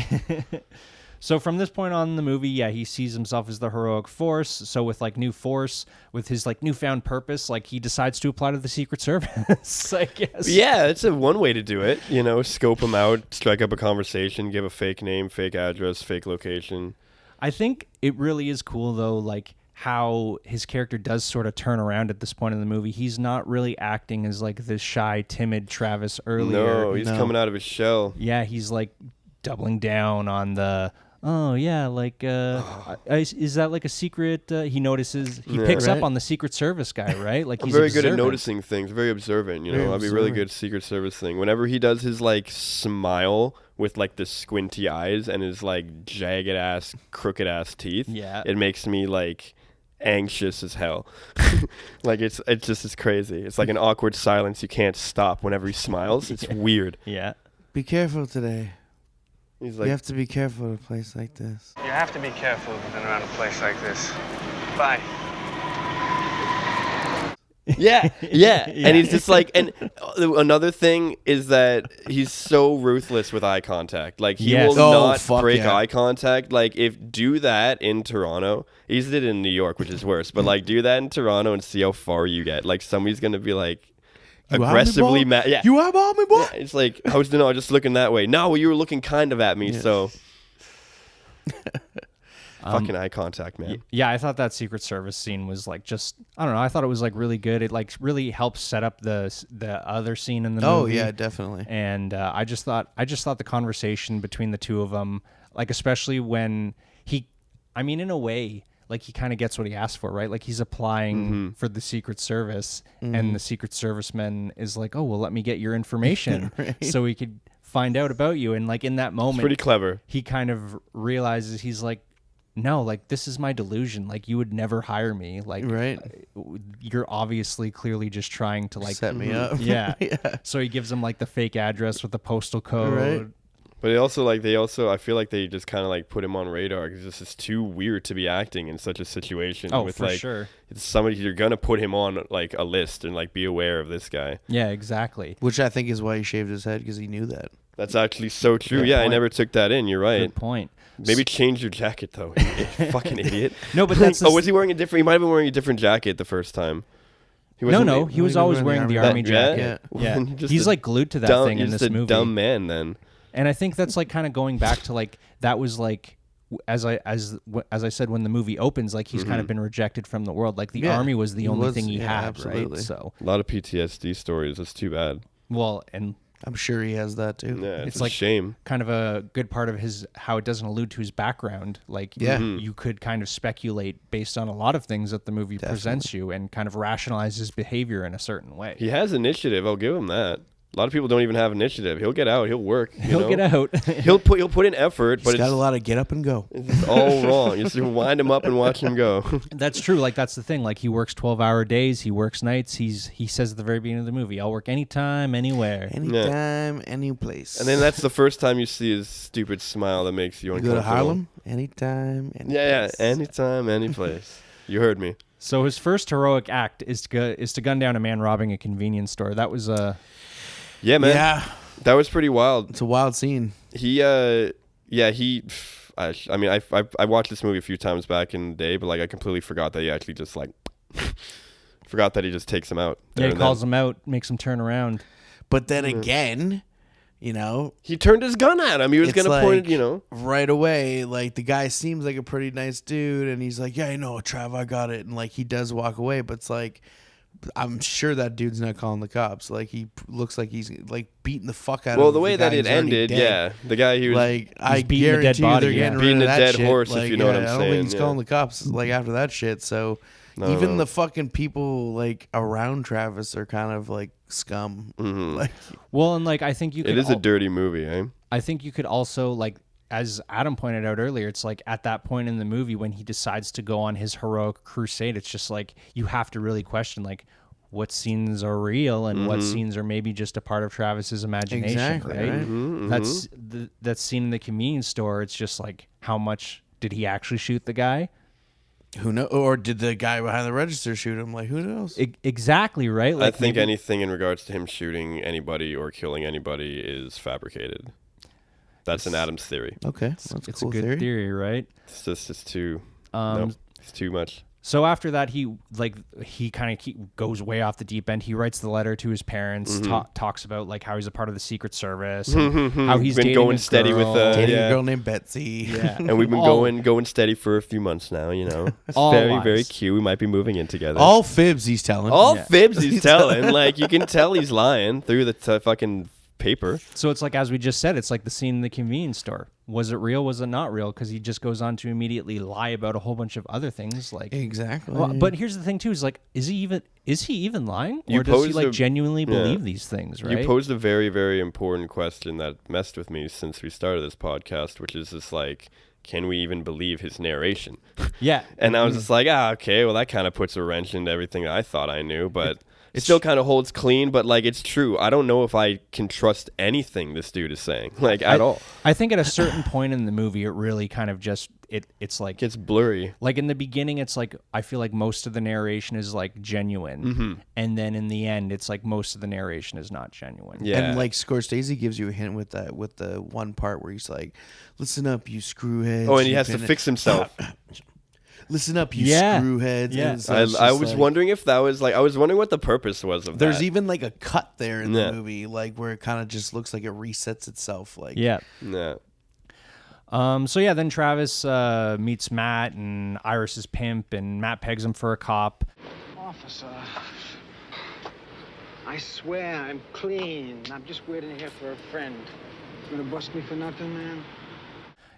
Speaker 3: So from this point on in the movie, he sees himself as the heroic force. So with like new force, with his like newfound purpose, like he decides to apply to the Secret Service, I guess.
Speaker 2: Yeah, it's one way to do it. You know, scope him out, strike up a conversation, give a fake name, fake address, fake location.
Speaker 3: I think it really is cool though, like how his character does sort of turn around at this point in the movie. He's not really acting as like this shy, timid Travis earlier.
Speaker 2: No, he's coming out of his shell.
Speaker 3: Yeah, he's like doubling down on the is that like a secret? He notices, he picks up on the Secret Service guy, right? Like
Speaker 2: I'm
Speaker 3: he's
Speaker 2: very good at
Speaker 3: observant.
Speaker 2: noticing things, very observant. You
Speaker 1: Very
Speaker 2: know, I'd be really
Speaker 1: observant.
Speaker 2: good Secret Service thing. Whenever he does his like smile with like the squinty eyes and his like jagged ass, crooked ass teeth, it makes me like anxious as hell. Like it's crazy. It's like an awkward silence you can't stop whenever he smiles. It's weird.
Speaker 3: Yeah.
Speaker 1: Be careful today.
Speaker 2: He's
Speaker 1: You
Speaker 2: like,
Speaker 1: have to be careful at a place like this.
Speaker 7: You have to be careful in around a place like this. Bye.
Speaker 2: yeah. And he's just like, and another thing is that he's so ruthless with eye contact. Like he
Speaker 3: Yes.
Speaker 2: will
Speaker 1: Oh,
Speaker 2: not
Speaker 1: fuck
Speaker 2: break
Speaker 1: yeah.
Speaker 2: eye contact. Like if do that in Toronto, he did it in New York, which is worse. But like do that in Toronto and see how far you get. Like somebody's gonna be like
Speaker 1: You
Speaker 2: aggressively
Speaker 1: eyeball?
Speaker 2: mad. Yeah.
Speaker 1: You eyeball me, boy?
Speaker 2: Yeah, it's like I was just looking that way. No, well, you were looking kind of at me, so fucking eye contact, man.
Speaker 3: Yeah, I thought that Secret Service scene was like just, I don't know, I thought it was like really good. It like really helps set up the other scene in the movie.
Speaker 1: Oh yeah, definitely.
Speaker 3: And I just thought the conversation between the two of them, like especially when in a way, like he kind of gets what he asked for, right? Like he's applying for the Secret Service, and the Secret Serviceman is like, oh, well, let me get your information so we could find out about you. And like in that moment,
Speaker 2: It's pretty clever.
Speaker 3: he kind of realizes, he's like, no, like this is my delusion. Like you would never hire me. Like you're obviously clearly just trying to like
Speaker 1: set me up.
Speaker 3: Yeah. So he gives him like the fake address with the postal code.
Speaker 1: Right.
Speaker 2: But I feel like they just kind of like put him on radar because this is too weird to be acting in such a situation.
Speaker 3: Oh,
Speaker 2: with
Speaker 3: for
Speaker 2: like,
Speaker 3: sure.
Speaker 2: It's somebody, you're gonna put him on like a list and like be aware of this guy.
Speaker 3: Yeah, exactly.
Speaker 1: Which I think is why he shaved his head, because he knew that.
Speaker 2: That's actually so true.
Speaker 3: Good
Speaker 2: Yeah, I
Speaker 3: point.
Speaker 2: never took that in. You're right.
Speaker 3: Good point.
Speaker 2: Maybe change your jacket though. You fucking idiot.
Speaker 3: No, but that's
Speaker 2: was he wearing a different? He might have been wearing a different jacket the first time. He
Speaker 3: no, he was always wearing the army jacket. Yeah.
Speaker 2: Just
Speaker 3: He's
Speaker 2: a
Speaker 3: like glued to that
Speaker 2: dumb,
Speaker 3: thing in
Speaker 2: he's
Speaker 3: this
Speaker 2: just a
Speaker 3: movie.
Speaker 2: dumb man then.
Speaker 3: And I think that's like kind of going back to like that was like as I said when the movie opens, like he's kind of been rejected from the world. Like the army was the only thing he had,
Speaker 1: absolutely.
Speaker 3: right? So
Speaker 2: A lot of PTSD stories. That's too bad.
Speaker 3: well, and
Speaker 1: I'm sure he has that too.
Speaker 2: Yeah, it's
Speaker 3: It's
Speaker 2: a
Speaker 3: like-
Speaker 2: shame.
Speaker 3: kind of a good part of his how it doesn't allude to his background. Like you could kind of speculate based on a lot of things that the movie presents you and kind of rationalize his behavior in a certain way.
Speaker 2: He has initiative. I'll give him that. A lot of people don't even have initiative. He'll get out. He'll work.
Speaker 3: He'll get out.
Speaker 2: He'll put in effort, but
Speaker 1: He's got a lot of get up and go.
Speaker 2: it's all wrong. You just wind him up and watch him go.
Speaker 3: That's true. Like that's the thing. Like he works 12-hour days. He works nights. He says at the very beginning of the movie, "I'll work anytime, anywhere."
Speaker 1: Anytime, any place.
Speaker 2: And then that's the first time you see his stupid smile that makes you
Speaker 1: you
Speaker 2: uncomfortable.
Speaker 1: go to Harlem. Anytime, any
Speaker 2: Yeah,
Speaker 1: place.
Speaker 2: anytime, any place. You heard me.
Speaker 3: So his first heroic act is to gun down a man robbing a convenience store. That was
Speaker 2: Yeah, man.
Speaker 1: Yeah,
Speaker 2: That was pretty wild.
Speaker 1: it's a wild scene.
Speaker 2: I mean, I watched this movie a few times back in the day, but like I completely forgot that he actually just like forgot that he just takes him out.
Speaker 3: yeah. He calls him out, makes him turn around.
Speaker 1: But then again, you know,
Speaker 2: He turned his gun at him. He was
Speaker 1: it's
Speaker 2: gonna point,
Speaker 1: like, right away. Like the guy seems like a pretty nice dude, and he's like, "Yeah, I know, Trav, I got it." And like he does walk away, but it's like, I'm sure that dude's not calling the cops. Like he looks like he's like beating the fuck out of.
Speaker 2: Well, the way that
Speaker 1: guy
Speaker 2: it
Speaker 1: who's already
Speaker 2: ended,
Speaker 1: dead.
Speaker 2: yeah, the guy he was
Speaker 1: Like I
Speaker 3: beating a dead
Speaker 1: guarantee you
Speaker 3: body,
Speaker 1: they're
Speaker 3: yeah.
Speaker 1: getting
Speaker 2: Beating
Speaker 1: rid
Speaker 2: a
Speaker 1: of that
Speaker 2: dead
Speaker 1: shit.
Speaker 2: horse, if
Speaker 1: Like,
Speaker 2: you know what I'm
Speaker 1: I don't
Speaker 2: saying,
Speaker 1: think he's
Speaker 2: yeah.
Speaker 1: calling the cops like after that shit. So
Speaker 2: No,
Speaker 1: even
Speaker 2: no.
Speaker 1: the fucking people like around Travis are kind of like scum. Like
Speaker 3: Well, and like I think you could
Speaker 2: It is a dirty movie, eh?
Speaker 3: I think you could also like, as Adam pointed out earlier, it's like at that point in the movie when he decides to go on his heroic crusade, it's just like you have to really question like what scenes are real and what scenes are maybe just a part of Travis's imagination,
Speaker 1: Exactly,
Speaker 3: right?
Speaker 1: right.
Speaker 3: That's that scene in the convenience store. It's just like how much did he actually shoot the guy?
Speaker 1: who knows? Or did the guy behind the register shoot him? Like who knows?
Speaker 3: Exactly, right? Like
Speaker 2: I think
Speaker 3: maybe-
Speaker 2: anything in regards to him shooting anybody or killing anybody is fabricated. That's an Adam's theory.
Speaker 1: Okay, that's
Speaker 3: it's
Speaker 1: cool
Speaker 3: a good theory, right?
Speaker 2: It's just it's too.
Speaker 3: Um,
Speaker 2: no, it's too much.
Speaker 3: So after that, he kind of goes way off the deep end. He writes the letter to his parents, talks about like how he's a part of the Secret Service, and how he's
Speaker 2: Been
Speaker 3: dating
Speaker 2: going
Speaker 3: a
Speaker 2: steady with
Speaker 3: girl.
Speaker 1: Dating
Speaker 2: yeah.
Speaker 1: a girl named Betsy.
Speaker 3: Yeah,
Speaker 2: And we've been
Speaker 3: All-
Speaker 2: going steady for a few months now, you know. It's
Speaker 3: All
Speaker 2: very,
Speaker 3: lies.
Speaker 2: very cute. We might be moving in together.
Speaker 1: All fibs he's telling.
Speaker 2: All
Speaker 3: Yeah.
Speaker 2: fibs he's telling. Like, you can tell he's lying through the fucking paper.
Speaker 3: So it's like, as we just said, it's like the scene in the convenience store. Was it real? Was it not real? Because he just goes on to immediately lie about a whole bunch of other things. Like
Speaker 1: Exactly.
Speaker 3: Well, but here's the thing too: is like, is he even lying,
Speaker 2: You
Speaker 3: or does he
Speaker 2: posed
Speaker 3: like
Speaker 2: a-
Speaker 3: genuinely
Speaker 2: yeah.
Speaker 3: believe these things? Right?
Speaker 2: You posed a very, very important question that messed with me since we started this podcast, which is just like, can we even believe his narration?
Speaker 3: Yeah.
Speaker 2: And I was just like, okay, well, that kind of puts a wrench into everything that I thought I knew, but it still kind of holds clean. But like, it's true. I don't know if I can trust anything this dude is saying, like at all.
Speaker 3: I think at a certain point in the movie, it really kind of just it's like
Speaker 2: It gets blurry.
Speaker 3: like in the beginning, it's like I feel like most of the narration is like genuine, and then in the end, it's like most of the narration is not genuine.
Speaker 2: Yeah.
Speaker 1: And like Scorsese gives you a hint with that, with the one part where he's like, "Listen up, you screwheads."
Speaker 2: Oh, and he
Speaker 1: you
Speaker 2: has to
Speaker 1: pin-
Speaker 2: fix himself.
Speaker 1: Listen up, you
Speaker 3: Yeah.
Speaker 1: screwheads.
Speaker 3: Yeah.
Speaker 1: And so it's
Speaker 2: I
Speaker 1: just
Speaker 2: was
Speaker 1: like-
Speaker 2: wondering if that was like, I was wondering what the purpose was of
Speaker 1: There's
Speaker 2: that.
Speaker 1: even like a cut there in
Speaker 2: Yeah.
Speaker 1: the movie, like where it kind of just looks like it resets itself. Like,
Speaker 3: Yeah.
Speaker 2: Yeah.
Speaker 3: So yeah, then Travis meets Matt and Iris's pimp, and Matt pegs him for a cop.
Speaker 8: Officer, I swear I'm clean. I'm just waiting here for a friend. You gonna bust me for nothing, man?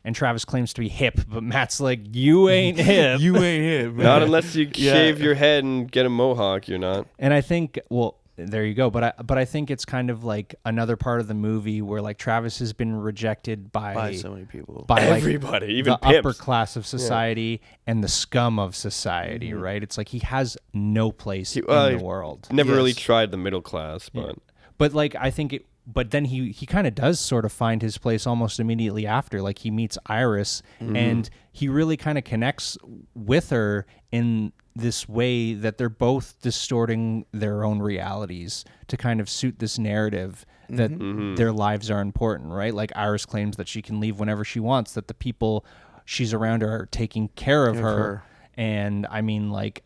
Speaker 3: and Travis claims to be hip, but Matt's like, you ain't hip.
Speaker 1: You ain't hip, man.
Speaker 2: Not unless you shave your head and get a mohawk, you're not.
Speaker 3: And I think, well, there you go. But I think it's kind of like another part of the movie where like Travis has been rejected by
Speaker 1: so many people,
Speaker 3: by
Speaker 2: everybody,
Speaker 3: like,
Speaker 2: even
Speaker 3: the
Speaker 2: pimps.
Speaker 3: upper class of society and the scum of society, right? It's like he has no place in the world.
Speaker 2: Never really tried the middle class, but
Speaker 3: but like I think it. But then he kind of does sort of find his place almost immediately after. Like he meets Iris, and he really kind of connects with her in this way that they're both distorting their own realities to kind of suit this narrative that their lives are important, right? Like Iris claims that she can leave whenever she wants, that the people she's around are taking care of her. And I mean, like,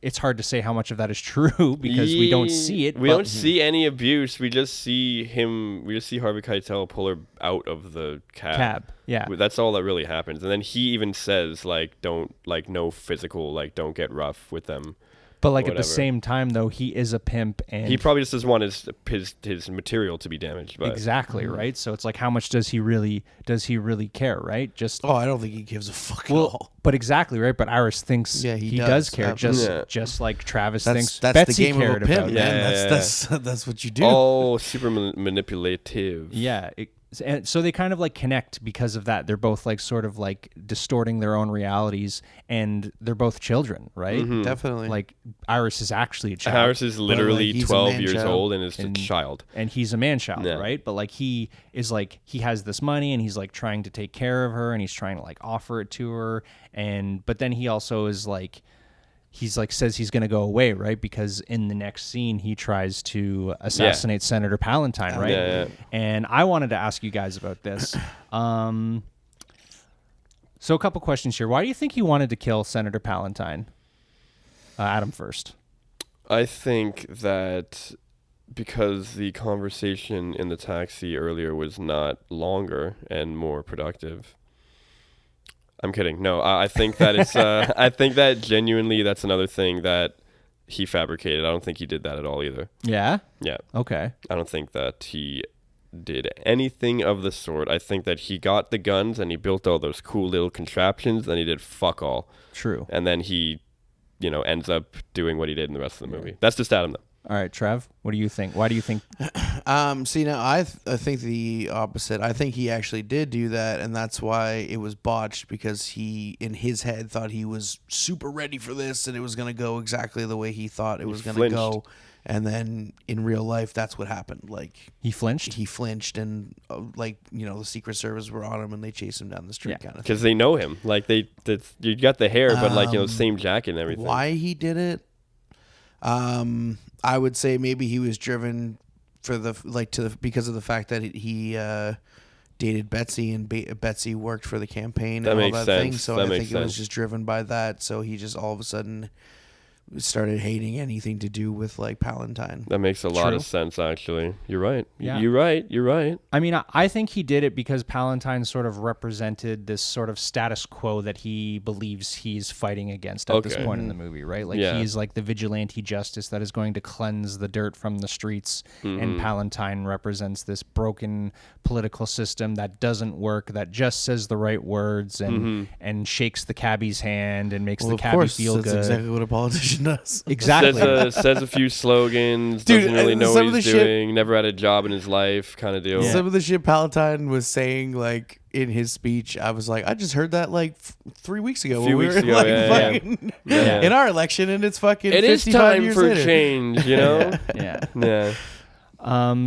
Speaker 3: it's hard to say how much of that is true because we don't see it.
Speaker 2: We don't see any abuse. We just see him. We just see Harvey Keitel pull her out of the cab.
Speaker 3: Yeah,
Speaker 2: that's all that really happens. And then he even says, like, don't, like, no physical, like, don't get rough with them.
Speaker 3: But like at the same time, though, he is a pimp, and
Speaker 2: he probably just doesn't want his material to be damaged. But.
Speaker 3: Exactly, right. So it's like, how much does he really care, right? Just
Speaker 1: I don't think he gives a fuck at all.
Speaker 3: But exactly, right. But Iris thinks he does care, just like Travis thinks Betsy
Speaker 1: the game
Speaker 3: cared
Speaker 1: of a pimp,
Speaker 3: about.
Speaker 1: Man. That's what you do.
Speaker 2: Oh, super manipulative.
Speaker 3: Yeah. And so they kind of like connect because of that. They're both like sort of like distorting their own realities, and they're both children, right?
Speaker 1: Definitely.
Speaker 3: Like Iris is actually a child.
Speaker 2: Iris is literally
Speaker 1: he's
Speaker 2: 12 years old and is a child.
Speaker 3: And he's a man-child, right? But like he is like, he has this money and he's like trying to take care of her and he's trying to like offer it to her. But then he also is like, he's like says he's going to go away, right? Because in the next scene, he tries to assassinate Senator Palantine, right?
Speaker 2: Yeah.
Speaker 3: And I wanted to ask you guys about this. So a couple questions here. Why do you think he wanted to kill Senator Palantine? Adam first.
Speaker 2: I think that because the conversation in the taxi earlier was not longer and more productive. I'm kidding. No, I think that it's. I think that genuinely, that's another thing that he fabricated. I don't think he did that at all either.
Speaker 3: Yeah.
Speaker 2: Yeah.
Speaker 3: Okay.
Speaker 2: I don't think that he did anything of the sort. I think that he got the guns and he built all those cool little contraptions. Then he did fuck all.
Speaker 3: True.
Speaker 2: And then he, ends up doing what he did in the rest of the movie. That's just Adam, though.
Speaker 3: All right, Trev, what do you think? Why do you think?
Speaker 1: See, now I think the opposite. I think he actually did do that, and that's why it was botched, because he, in his head, thought he was super ready for this, and it was going to go exactly the way he thought it was going to go. And then in real life, that's what happened. Like,
Speaker 3: he flinched?
Speaker 1: He flinched, and the Secret Service were on him, and they chased him down the street, kind of.
Speaker 2: Because they know him. Like, you got the hair, but same jacket and everything.
Speaker 1: Why he did it? I would say maybe he was driven because of the fact that he dated Betsy, and Betsy worked for the campaign and all that thing. So I think it was just driven by that. So he just all of a sudden started hating anything to do with like Palentine.
Speaker 2: That makes a lot of sense, actually. You're right.
Speaker 3: Yeah.
Speaker 2: You're right.
Speaker 3: I mean, I think he did it because Palentine sort of represented this sort of status quo that he believes he's fighting against at this point in the movie, right? Like he's like the vigilante justice that is going to cleanse the dirt from the streets, and Palentine represents this broken political system that doesn't work, that just says the right words and shakes the cabbie's hand and makes the cabbie feel good.
Speaker 1: That's exactly what a politician does.
Speaker 3: Exactly.
Speaker 2: Says a few slogans,
Speaker 1: Dude,
Speaker 2: doesn't really know what he's
Speaker 1: shit,
Speaker 2: doing, never had a job in his life, kind of deal.
Speaker 1: Some of the shit Palentine was saying, like, in his speech, I was like, I just heard that like 3 weeks ago.
Speaker 2: In
Speaker 1: our election, and it's fucking.
Speaker 2: It is time for
Speaker 1: later.
Speaker 2: change, you know.
Speaker 3: Yeah.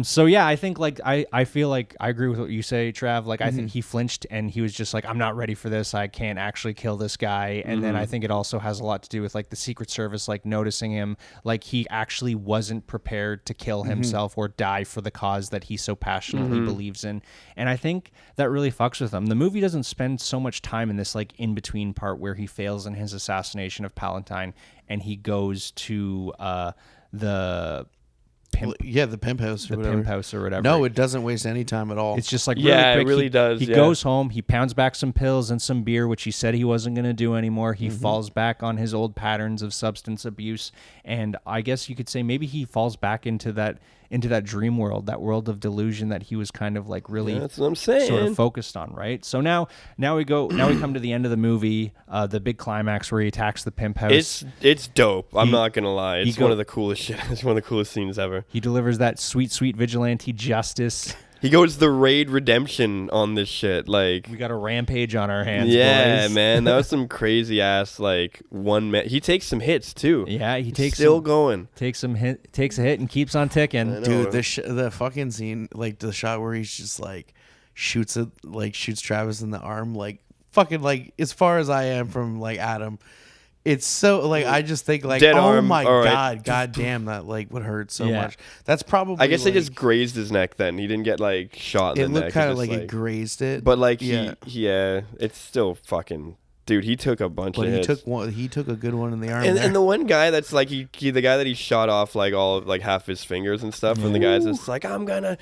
Speaker 3: So yeah, I think like I feel like I agree with what you say, Trav. Like I think he flinched and he was just like, I'm not ready for this. I can't actually kill this guy. And then I think it also has a lot to do with like the Secret Service like noticing him. Like he actually wasn't prepared to kill himself or die for the cause that he so passionately believes in. And I think that really fucks with him. The movie doesn't spend so much time in this like in between part where he fails in his assassination of Palentine and he goes to the pimp house or whatever.
Speaker 1: No, it doesn't waste any time at all.
Speaker 3: It's just like really quick.
Speaker 2: It really does.
Speaker 3: He goes home, he pounds back some pills and some beer, which he said he wasn't going to do anymore. He falls back on his old patterns of substance abuse, and I guess you could say maybe he falls back into into that dream world, that world of delusion that he was kind of like really
Speaker 2: That's what I'm saying.
Speaker 3: sort of focused on, right? So now we come to the end of the movie, the big climax where he attacks the pimp house.
Speaker 2: It's dope. I'm not gonna lie. It's one of the coolest shit. It's one of the coolest scenes ever.
Speaker 3: He delivers that sweet vigilante justice.
Speaker 2: He goes the raid redemption on this shit. Like,
Speaker 3: we got a rampage on our hands.
Speaker 2: Yeah,
Speaker 3: boys.
Speaker 2: man, that was some crazy ass like one man. He takes some hits too.
Speaker 3: Yeah, he takes
Speaker 2: going.
Speaker 3: Takes a hit and keeps on ticking.
Speaker 1: Dude, the fucking scene, like the shot where he's just like shoots Travis in the arm, like fucking like as far as I am from like Adam. It's so like I just think like
Speaker 2: Dead
Speaker 1: oh
Speaker 2: arm,
Speaker 1: my
Speaker 2: right.
Speaker 1: god damn, that like would hurt so much. That's probably
Speaker 2: I guess
Speaker 1: like,
Speaker 2: they just grazed his neck. Then he didn't get like shot in the neck.
Speaker 1: It looked kind of like it grazed it,
Speaker 2: but like
Speaker 1: yeah.
Speaker 2: It's still fucking. Dude, he took a bunch of hits.
Speaker 1: He took a good one in the arm.
Speaker 2: And the one guy that's like the guy that he shot off like all of like half his fingers and stuff, and the guy's just like, I'm gonna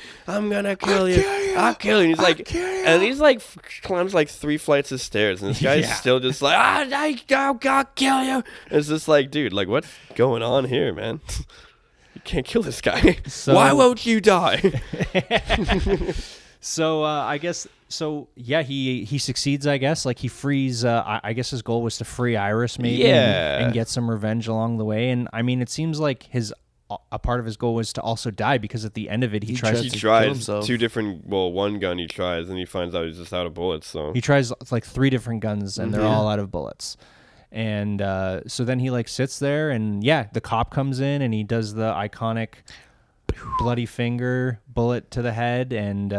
Speaker 2: kill you. I'll kill you. And he's like, and he's like climbs like 3 flights of stairs, and this guy's still just like, I'll kill you. And it's just like, dude, like what's going on here, man? You can't kill this guy.
Speaker 3: So,
Speaker 2: why won't you die?
Speaker 3: So I guess yeah, he succeeds, I guess. Like he frees I guess his goal was to free Iris maybe and get some revenge along the way. And I mean it seems like a part of his goal was to also die, because at the end of it he tries
Speaker 1: kill himself.
Speaker 2: 2 different one gun he tries, and he finds out he's just out of bullets. So
Speaker 3: he tries like 3 different guns and they're all out of bullets. And so then he like sits there, and the cop comes in and he does the iconic bloody finger bullet to the head. And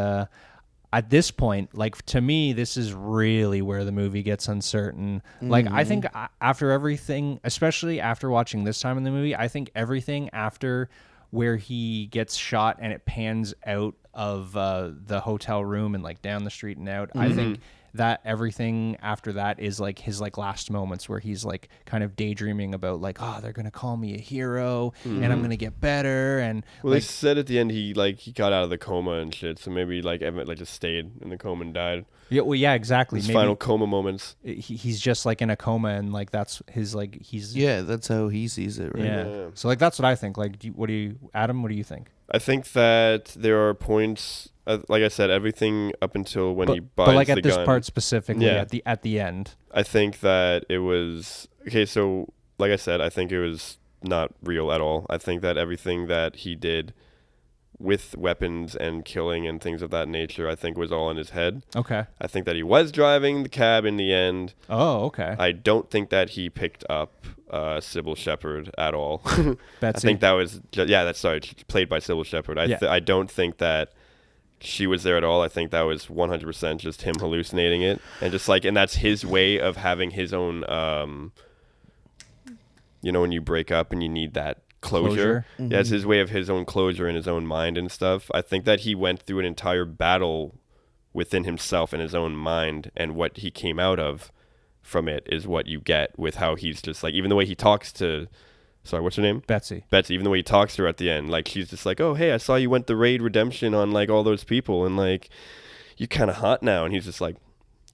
Speaker 3: at this point, like to me, this is really where the movie gets uncertain. Like I think after everything, especially after watching this time in the movie, I think everything after where he gets shot and it pans out of the hotel room and like down the street and out, I think that everything after that is like his like last moments where he's like kind of daydreaming about like, oh, they're gonna call me a hero and I'm gonna get better. And
Speaker 2: well, they said at the end he got out of the coma and shit, so maybe like Emmett like just stayed in the coma and died.
Speaker 3: Yeah, well, yeah, exactly.
Speaker 2: His
Speaker 3: maybe
Speaker 2: final coma moments.
Speaker 3: He's just like in a coma, and like that's his like he's
Speaker 1: that's how he sees it, right?
Speaker 3: Yeah. So like that's what I think. Like, Adam? What do you think?
Speaker 2: I think that there are points. Like I said, everything up until when he buys the gun.
Speaker 3: But like at this part specifically, at the end.
Speaker 2: I think that it was okay. So like I said, I think it was not real at all. I think that everything that he did with weapons and killing and things of that nature, I think was all in his head.
Speaker 3: Okay.
Speaker 2: I think that he was driving the cab in the end.
Speaker 3: Oh, okay.
Speaker 2: I don't think that he picked up Sybil Shepherd at all.
Speaker 3: Betsy.
Speaker 2: I think that was played by Sybil Shepherd. I don't think that she was there at all. I think that was 100% just him hallucinating it, and just like, and that's his way of having his own. When you break up and you need that closure. Yeah, it's his way of his own closure in his own mind and stuff. I think that he went through an entire battle within himself and his own mind, and what he came out of from it is what you get with how he's just like, even the way he talks to. Sorry, what's her name?
Speaker 3: Betsy.
Speaker 2: Even the way he talks to her at the end, like she's just like, oh, hey, I saw you went the raid redemption on like all those people, and like you're kind of hot now. And he's just like,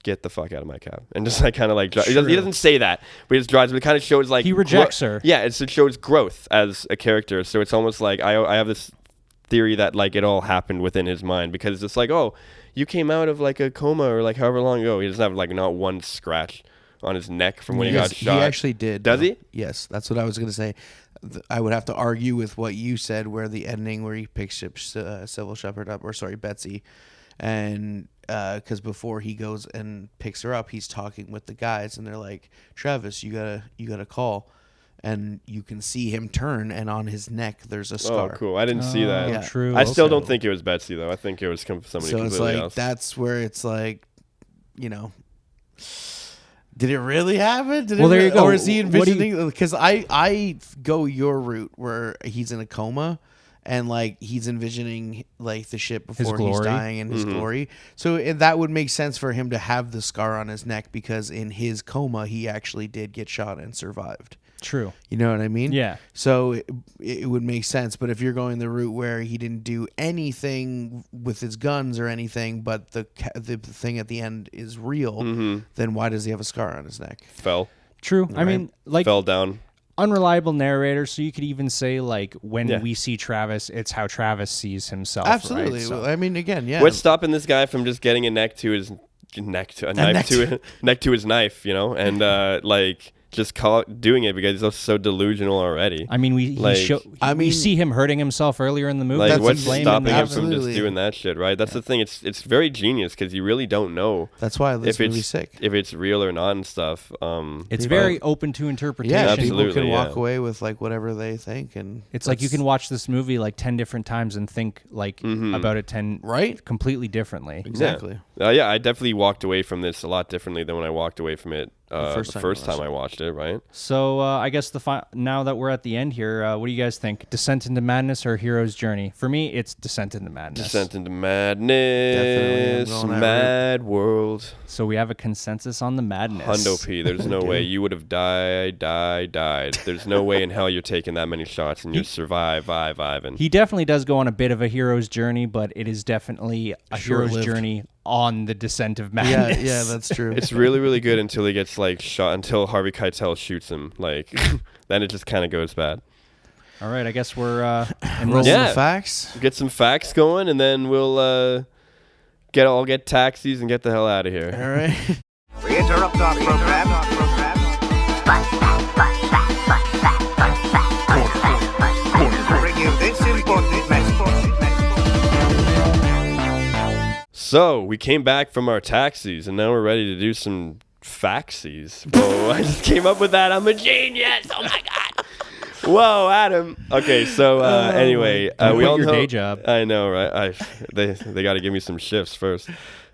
Speaker 2: get the fuck out of my cab, and just like kind of like he doesn't say that, but he just drives. But it kind of shows like
Speaker 3: he rejects her.
Speaker 2: Yeah, it shows growth as a character. So it's almost like I have this theory that like it all happened within his mind, because it's like, oh, you came out of like a coma or like however long ago. He doesn't have like not one scratch on his neck from when he got shot.
Speaker 1: He actually did.
Speaker 2: Does he?
Speaker 1: Yes, that's what I was going to say. I would have to argue with what you said, where the ending where he picks Sybil Shepherd up, Betsy, and because before he goes and picks her up, he's talking with the guys, and they're like, Travis, you gotta call. And you can see him turn, and on his neck there's a scar.
Speaker 2: Oh, cool! I didn't see that.
Speaker 1: Yeah.
Speaker 3: True.
Speaker 2: I still don't think it was Betsy though. I think it was somebody completely
Speaker 1: it's like
Speaker 2: else.
Speaker 1: that's where it's like, did it really happen?
Speaker 3: There you go.
Speaker 1: Or is he envisioning? Because I go your route where he's in a coma, and like he's envisioning like the shit before he's dying in his glory. So that would make sense for him to have the scar on his neck, because in his coma he actually did get shot and survived.
Speaker 3: True.
Speaker 1: You know what I mean?
Speaker 3: Yeah.
Speaker 1: So it would make sense. But if you're going the route where he didn't do anything with his guns or anything, but the thing at the end is real, then why does he have a scar on his neck?
Speaker 2: Fell.
Speaker 3: True.
Speaker 1: Right.
Speaker 3: I mean, like
Speaker 2: fell down.
Speaker 3: unreliable narrator, so you could even say like when
Speaker 2: Yeah.
Speaker 3: we see Travis, it's how Travis sees himself.
Speaker 1: Absolutely.
Speaker 3: Right? So-
Speaker 1: I mean, again, yeah.
Speaker 2: What's stopping this guy from just getting a knife to his knife, you know, and like just doing it because he's so delusional already.
Speaker 3: I mean, we see him hurting himself earlier in the movie.
Speaker 2: Like,
Speaker 1: That's
Speaker 2: what's
Speaker 1: inflaming
Speaker 2: stopping him from
Speaker 1: absolutely.
Speaker 2: just doing that shit, right? That's the thing. It's very genius because you really don't know
Speaker 1: That's why this
Speaker 2: if
Speaker 1: movie's sick.
Speaker 2: if it's real or not and stuff.
Speaker 3: It's very open to interpretation.
Speaker 1: Yeah,
Speaker 2: Absolutely,
Speaker 1: people can walk
Speaker 2: yeah.
Speaker 1: away with like whatever they think, and
Speaker 3: It's like you can watch this movie like 10 different times and think like about it 10
Speaker 1: Right?
Speaker 3: completely differently.
Speaker 1: Exactly.
Speaker 2: Yeah, I definitely walked away from this a lot differently than when I walked away from it the
Speaker 1: first
Speaker 2: first
Speaker 1: time
Speaker 2: time I watched it, right?
Speaker 3: So I guess now that we're at the end here, what do you guys think? Descent into Madness or Hero's Journey? For me, it's Descent into Madness.
Speaker 2: Descent into
Speaker 1: Definitely,
Speaker 2: madness,
Speaker 1: I'm going that
Speaker 2: mad world.
Speaker 3: So we have a consensus on the madness.
Speaker 2: Hundo P, there's no way you would have died. There's no way in hell you're taking that many shots and you surviving.
Speaker 3: He definitely does go on a bit of a hero's journey, but it is definitely a hero's
Speaker 1: Short-lived.
Speaker 3: journey on the descent of
Speaker 1: Yeah,
Speaker 3: madness.
Speaker 1: yeah, that's true.
Speaker 2: It's really, really good until he gets like shot, until Harvey Keitel shoots him. Like, then it just kind of goes bad.
Speaker 3: All right, I guess we're
Speaker 1: Roll
Speaker 2: Yeah.
Speaker 1: the facts.
Speaker 2: Get some facts going, and then we'll get taxis and get the hell out of here.
Speaker 1: All right.
Speaker 9: We interrupt our program. To bring you this important message.
Speaker 2: So we came back from our taxis, and now we're ready to do some faxies. Whoa! I just came up with that. I'm a genius. Oh my god. Whoa, Adam. Okay, so anyway,
Speaker 3: Don't
Speaker 2: we
Speaker 3: quit
Speaker 2: all
Speaker 3: your
Speaker 2: know.
Speaker 3: day job.
Speaker 2: I know, right? They got to give me some shifts first.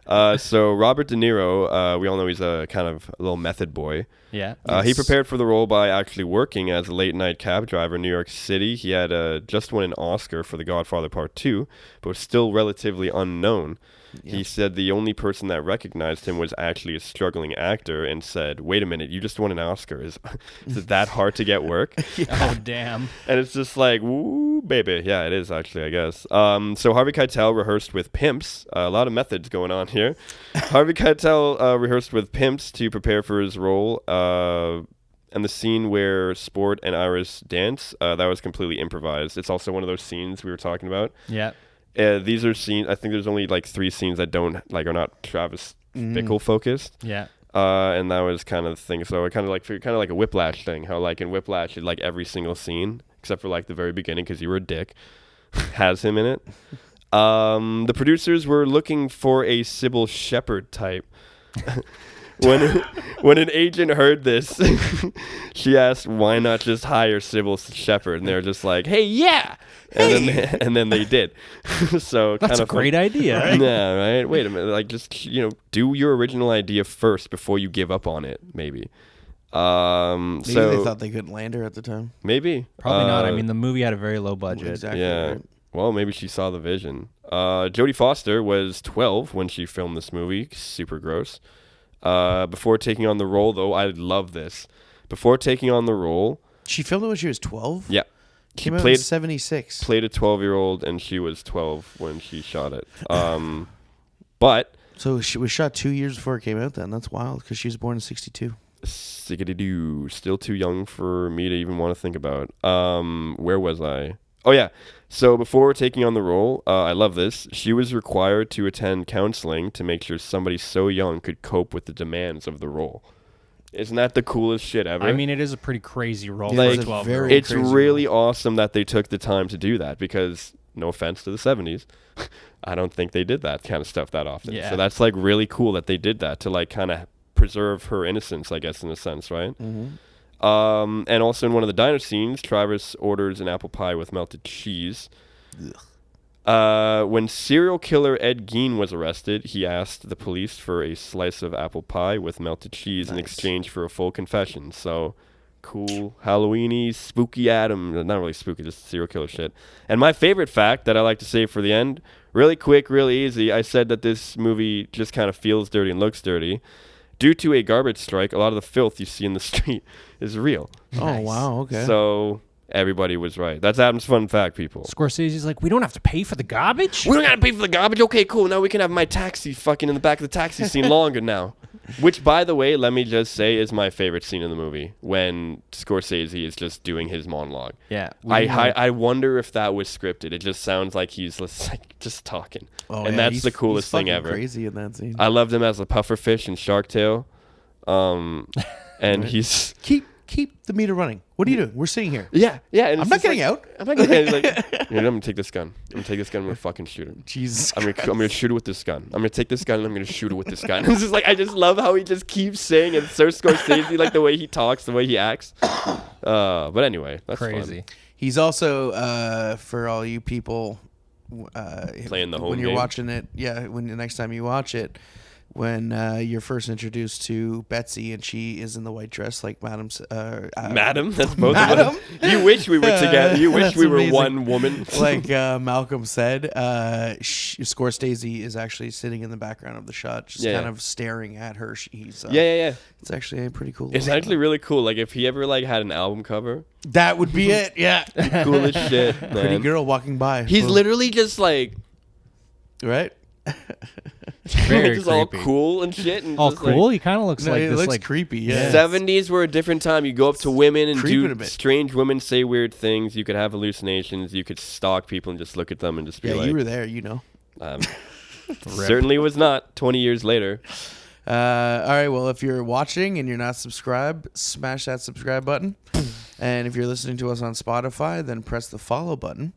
Speaker 2: So Robert De Niro, we all know he's a kind of a little method boy.
Speaker 3: Yeah.
Speaker 2: He prepared for the role by actually working as a late-night cab driver in New York City. He had just won an Oscar for The Godfather Part 2, but was still relatively unknown. He said the only person that recognized him was actually a struggling actor and said, wait a minute, you just won an Oscar. Is it that hard to get work?
Speaker 3: Oh, damn.
Speaker 2: And it's just like, woo, baby. Yeah, it is actually, I guess. So Harvey Keitel rehearsed with pimps. A lot of methods going on here. Harvey Keitel rehearsed with pimps to prepare for his role. And the scene where Sport and Iris dance, that was completely improvised. It's also one of those scenes we were talking about.
Speaker 3: Yeah.
Speaker 2: These are scenes. I think there's only like 3 scenes that are not Travis Bickle focused.
Speaker 3: Yeah.
Speaker 2: And that was kind of the thing. So it kind of like a Whiplash thing. How like in Whiplash, like every single scene except for like the very beginning because you were a dick has him in it. The producers were looking for a Sybil Shepherd type. When an agent heard this, she asked, "Why not just hire Sybil Shepherd?" And they're just like, "Hey, yeah!" And then they did. So
Speaker 3: That's
Speaker 2: kind
Speaker 3: a
Speaker 2: of
Speaker 3: great idea. Right?
Speaker 2: Yeah, right. Wait a minute. Like, just do your original idea first before you give up on it. Maybe.
Speaker 1: Maybe
Speaker 2: So
Speaker 1: they thought they couldn't land her at the time.
Speaker 2: maybe
Speaker 3: Probably not. I mean, the movie had a very low budget.
Speaker 1: Exactly.
Speaker 2: yeah.
Speaker 1: Right.
Speaker 2: Well, maybe she saw the vision. Jodie Foster was 12 when she filmed this movie. Super gross. Before taking on the role, though, I love this. Before taking on the role,
Speaker 1: She filmed it when she was 12?
Speaker 2: yeah,
Speaker 1: Came out in 76.
Speaker 2: played a 12-year-old, and she was 12 when she shot it. But
Speaker 1: So she was shot 2 years before it came out then. That's wild because she was born in 62.
Speaker 2: Sickity-doo, still too young for me to even want to think about. Where was I? Oh, yeah. So before taking on the role, I love this. She was required to attend counseling to make sure somebody so young could cope with the demands of the role. Isn't that the coolest shit ever?
Speaker 3: I mean, it is a pretty crazy role
Speaker 1: Yeah,
Speaker 3: for
Speaker 1: it's
Speaker 3: a
Speaker 1: a
Speaker 3: 12
Speaker 1: very-
Speaker 2: it's
Speaker 1: crazy
Speaker 2: really awesome that they took the time to do that because, no offense to the 70s, I don't think they did that kind of stuff that often.
Speaker 3: Yeah.
Speaker 2: So that's like really cool that they did that to like kind of preserve her innocence, I guess, in a sense, right? And also in one of the diner scenes, Travis orders an apple pie with melted cheese. When serial killer Ed Gein was arrested, he asked the police for a slice of apple pie with melted cheese in exchange for a full confession. So cool, Halloweeny, spooky Adam. Not really spooky, just serial killer shit. And my favorite fact that I like to save for the end, really quick, really easy. I said that this movie just kind of feels dirty and looks dirty. Due to a garbage strike, a lot of the filth you see in the street is real.
Speaker 1: Oh, wow. Okay.
Speaker 2: So everybody was right. That's Adam's fun fact, people.
Speaker 3: Scorsese's like, we don't have to pay for the garbage?
Speaker 2: We don't gotta pay for the garbage. Okay, cool. Now we can have my taxi fucking in the back of the taxi scene longer now. Which, by the way, let me just say is my favorite scene in the movie when Scorsese is just doing his monologue.
Speaker 3: Yeah.
Speaker 2: I wonder if that was scripted. It just sounds like he's just talking. And that's the coolest thing ever.
Speaker 1: Crazy in that scene.
Speaker 2: I loved him as a pufferfish in Shark Tale. And he's...
Speaker 1: Keep the meter running. What are you doing? We're sitting here.
Speaker 2: Yeah. And
Speaker 1: I'm not getting out.
Speaker 2: I'm not getting out. I'm going to take this gun. I'm going to fucking shoot him.
Speaker 1: Jesus
Speaker 2: I'm going to shoot it with this gun. I'm going to take this gun and I'm going to shoot it with this gun. It's just I just love how he just keeps saying and so Scorsese, like the way he talks, the way he acts. But anyway, that's
Speaker 3: crazy.
Speaker 2: Fun.
Speaker 1: He's also, for all you people,
Speaker 2: playing the home
Speaker 1: when you're
Speaker 2: game.
Speaker 1: watching it, when the next time you watch it, when you're first introduced to Betsy and she is in the white dress like Madam's
Speaker 2: Madam, that's both
Speaker 1: Madam?
Speaker 2: of us. You wish we were together. You wish
Speaker 1: That's
Speaker 2: we were
Speaker 1: amazing.
Speaker 2: one woman.
Speaker 1: Like Malcolm said, Scorsese is actually sitting in the background of the shot, just kind of staring at her. He's
Speaker 2: yeah.
Speaker 1: It's actually a pretty cool.
Speaker 2: It's actually really cool. Like if he ever had an album cover,
Speaker 1: that would be it. Yeah,
Speaker 2: coolest shit. Man.
Speaker 1: Pretty girl walking by.
Speaker 2: He's literally just
Speaker 1: right.
Speaker 3: Very
Speaker 2: just all
Speaker 3: creepy.
Speaker 2: cool and shit. And
Speaker 3: All
Speaker 2: just
Speaker 3: cool? He kind of looks like
Speaker 1: it
Speaker 3: this.
Speaker 1: looks
Speaker 3: Like
Speaker 1: creepy. Yeah.
Speaker 2: 70s were a different time. You go up to women and
Speaker 1: Creeping a
Speaker 2: do
Speaker 1: bit.
Speaker 2: strange women say weird things. You could have hallucinations. You could stalk people and just look at them and just be like,
Speaker 1: you were there. You know.
Speaker 2: Certainly was not 20 years later.
Speaker 1: All right. Well, if you're watching and you're not subscribed, smash that subscribe button. And if you're listening to us on Spotify, then press the follow button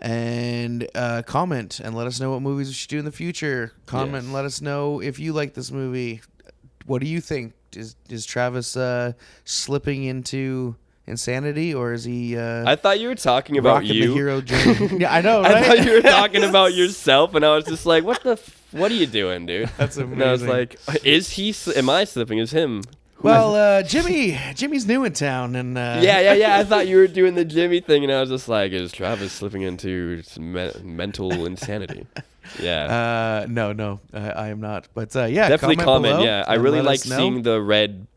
Speaker 1: and comment and let us know what movies we should do in the future. Comment and let us know if you like this movie. What do you think? Is Travis slipping into insanity, or is he?
Speaker 2: I thought you were talking about
Speaker 1: rocking
Speaker 2: you.
Speaker 1: the hero journey? Yeah, I know. Right?
Speaker 2: I thought you were talking about yourself, and I was just like, "What are you doing, dude?"
Speaker 1: That's amazing.
Speaker 2: And I was like, "Is he? Am I slipping? Is him?"
Speaker 1: Well, Jimmy's new in town, and
Speaker 2: yeah. I thought you were doing the Jimmy thing, and I was just like, "Is Travis slipping into mental insanity?" Yeah.
Speaker 1: No, I am not. But yeah,
Speaker 2: definitely comment.
Speaker 1: below
Speaker 2: Yeah, I
Speaker 1: and
Speaker 2: really
Speaker 1: let
Speaker 2: like
Speaker 1: us know.
Speaker 2: seeing the red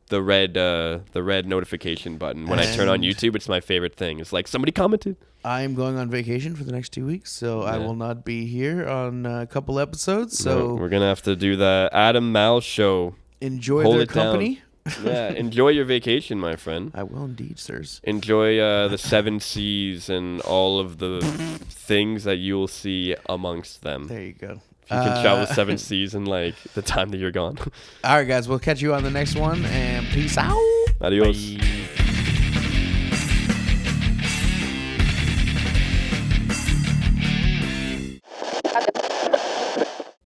Speaker 2: notification button when I turn on YouTube. It's my favorite thing. It's like somebody commented.
Speaker 1: I'm going on vacation for the next 2 weeks, so I will not be here on a couple episodes. So
Speaker 2: we're gonna have to do the Adam Mal show.
Speaker 1: Enjoy
Speaker 2: Hold
Speaker 1: their
Speaker 2: it down.
Speaker 1: company.
Speaker 2: Yeah, enjoy your vacation, my friend.
Speaker 1: I will indeed, sirs.
Speaker 2: Enjoy the 7 seas and all of the things that you'll see amongst them.
Speaker 1: There you go.
Speaker 2: If you can travel 7 seas in the time that you're gone.
Speaker 1: All right, guys, we'll catch you on the next one, and peace out.
Speaker 2: Adios.
Speaker 3: Bye.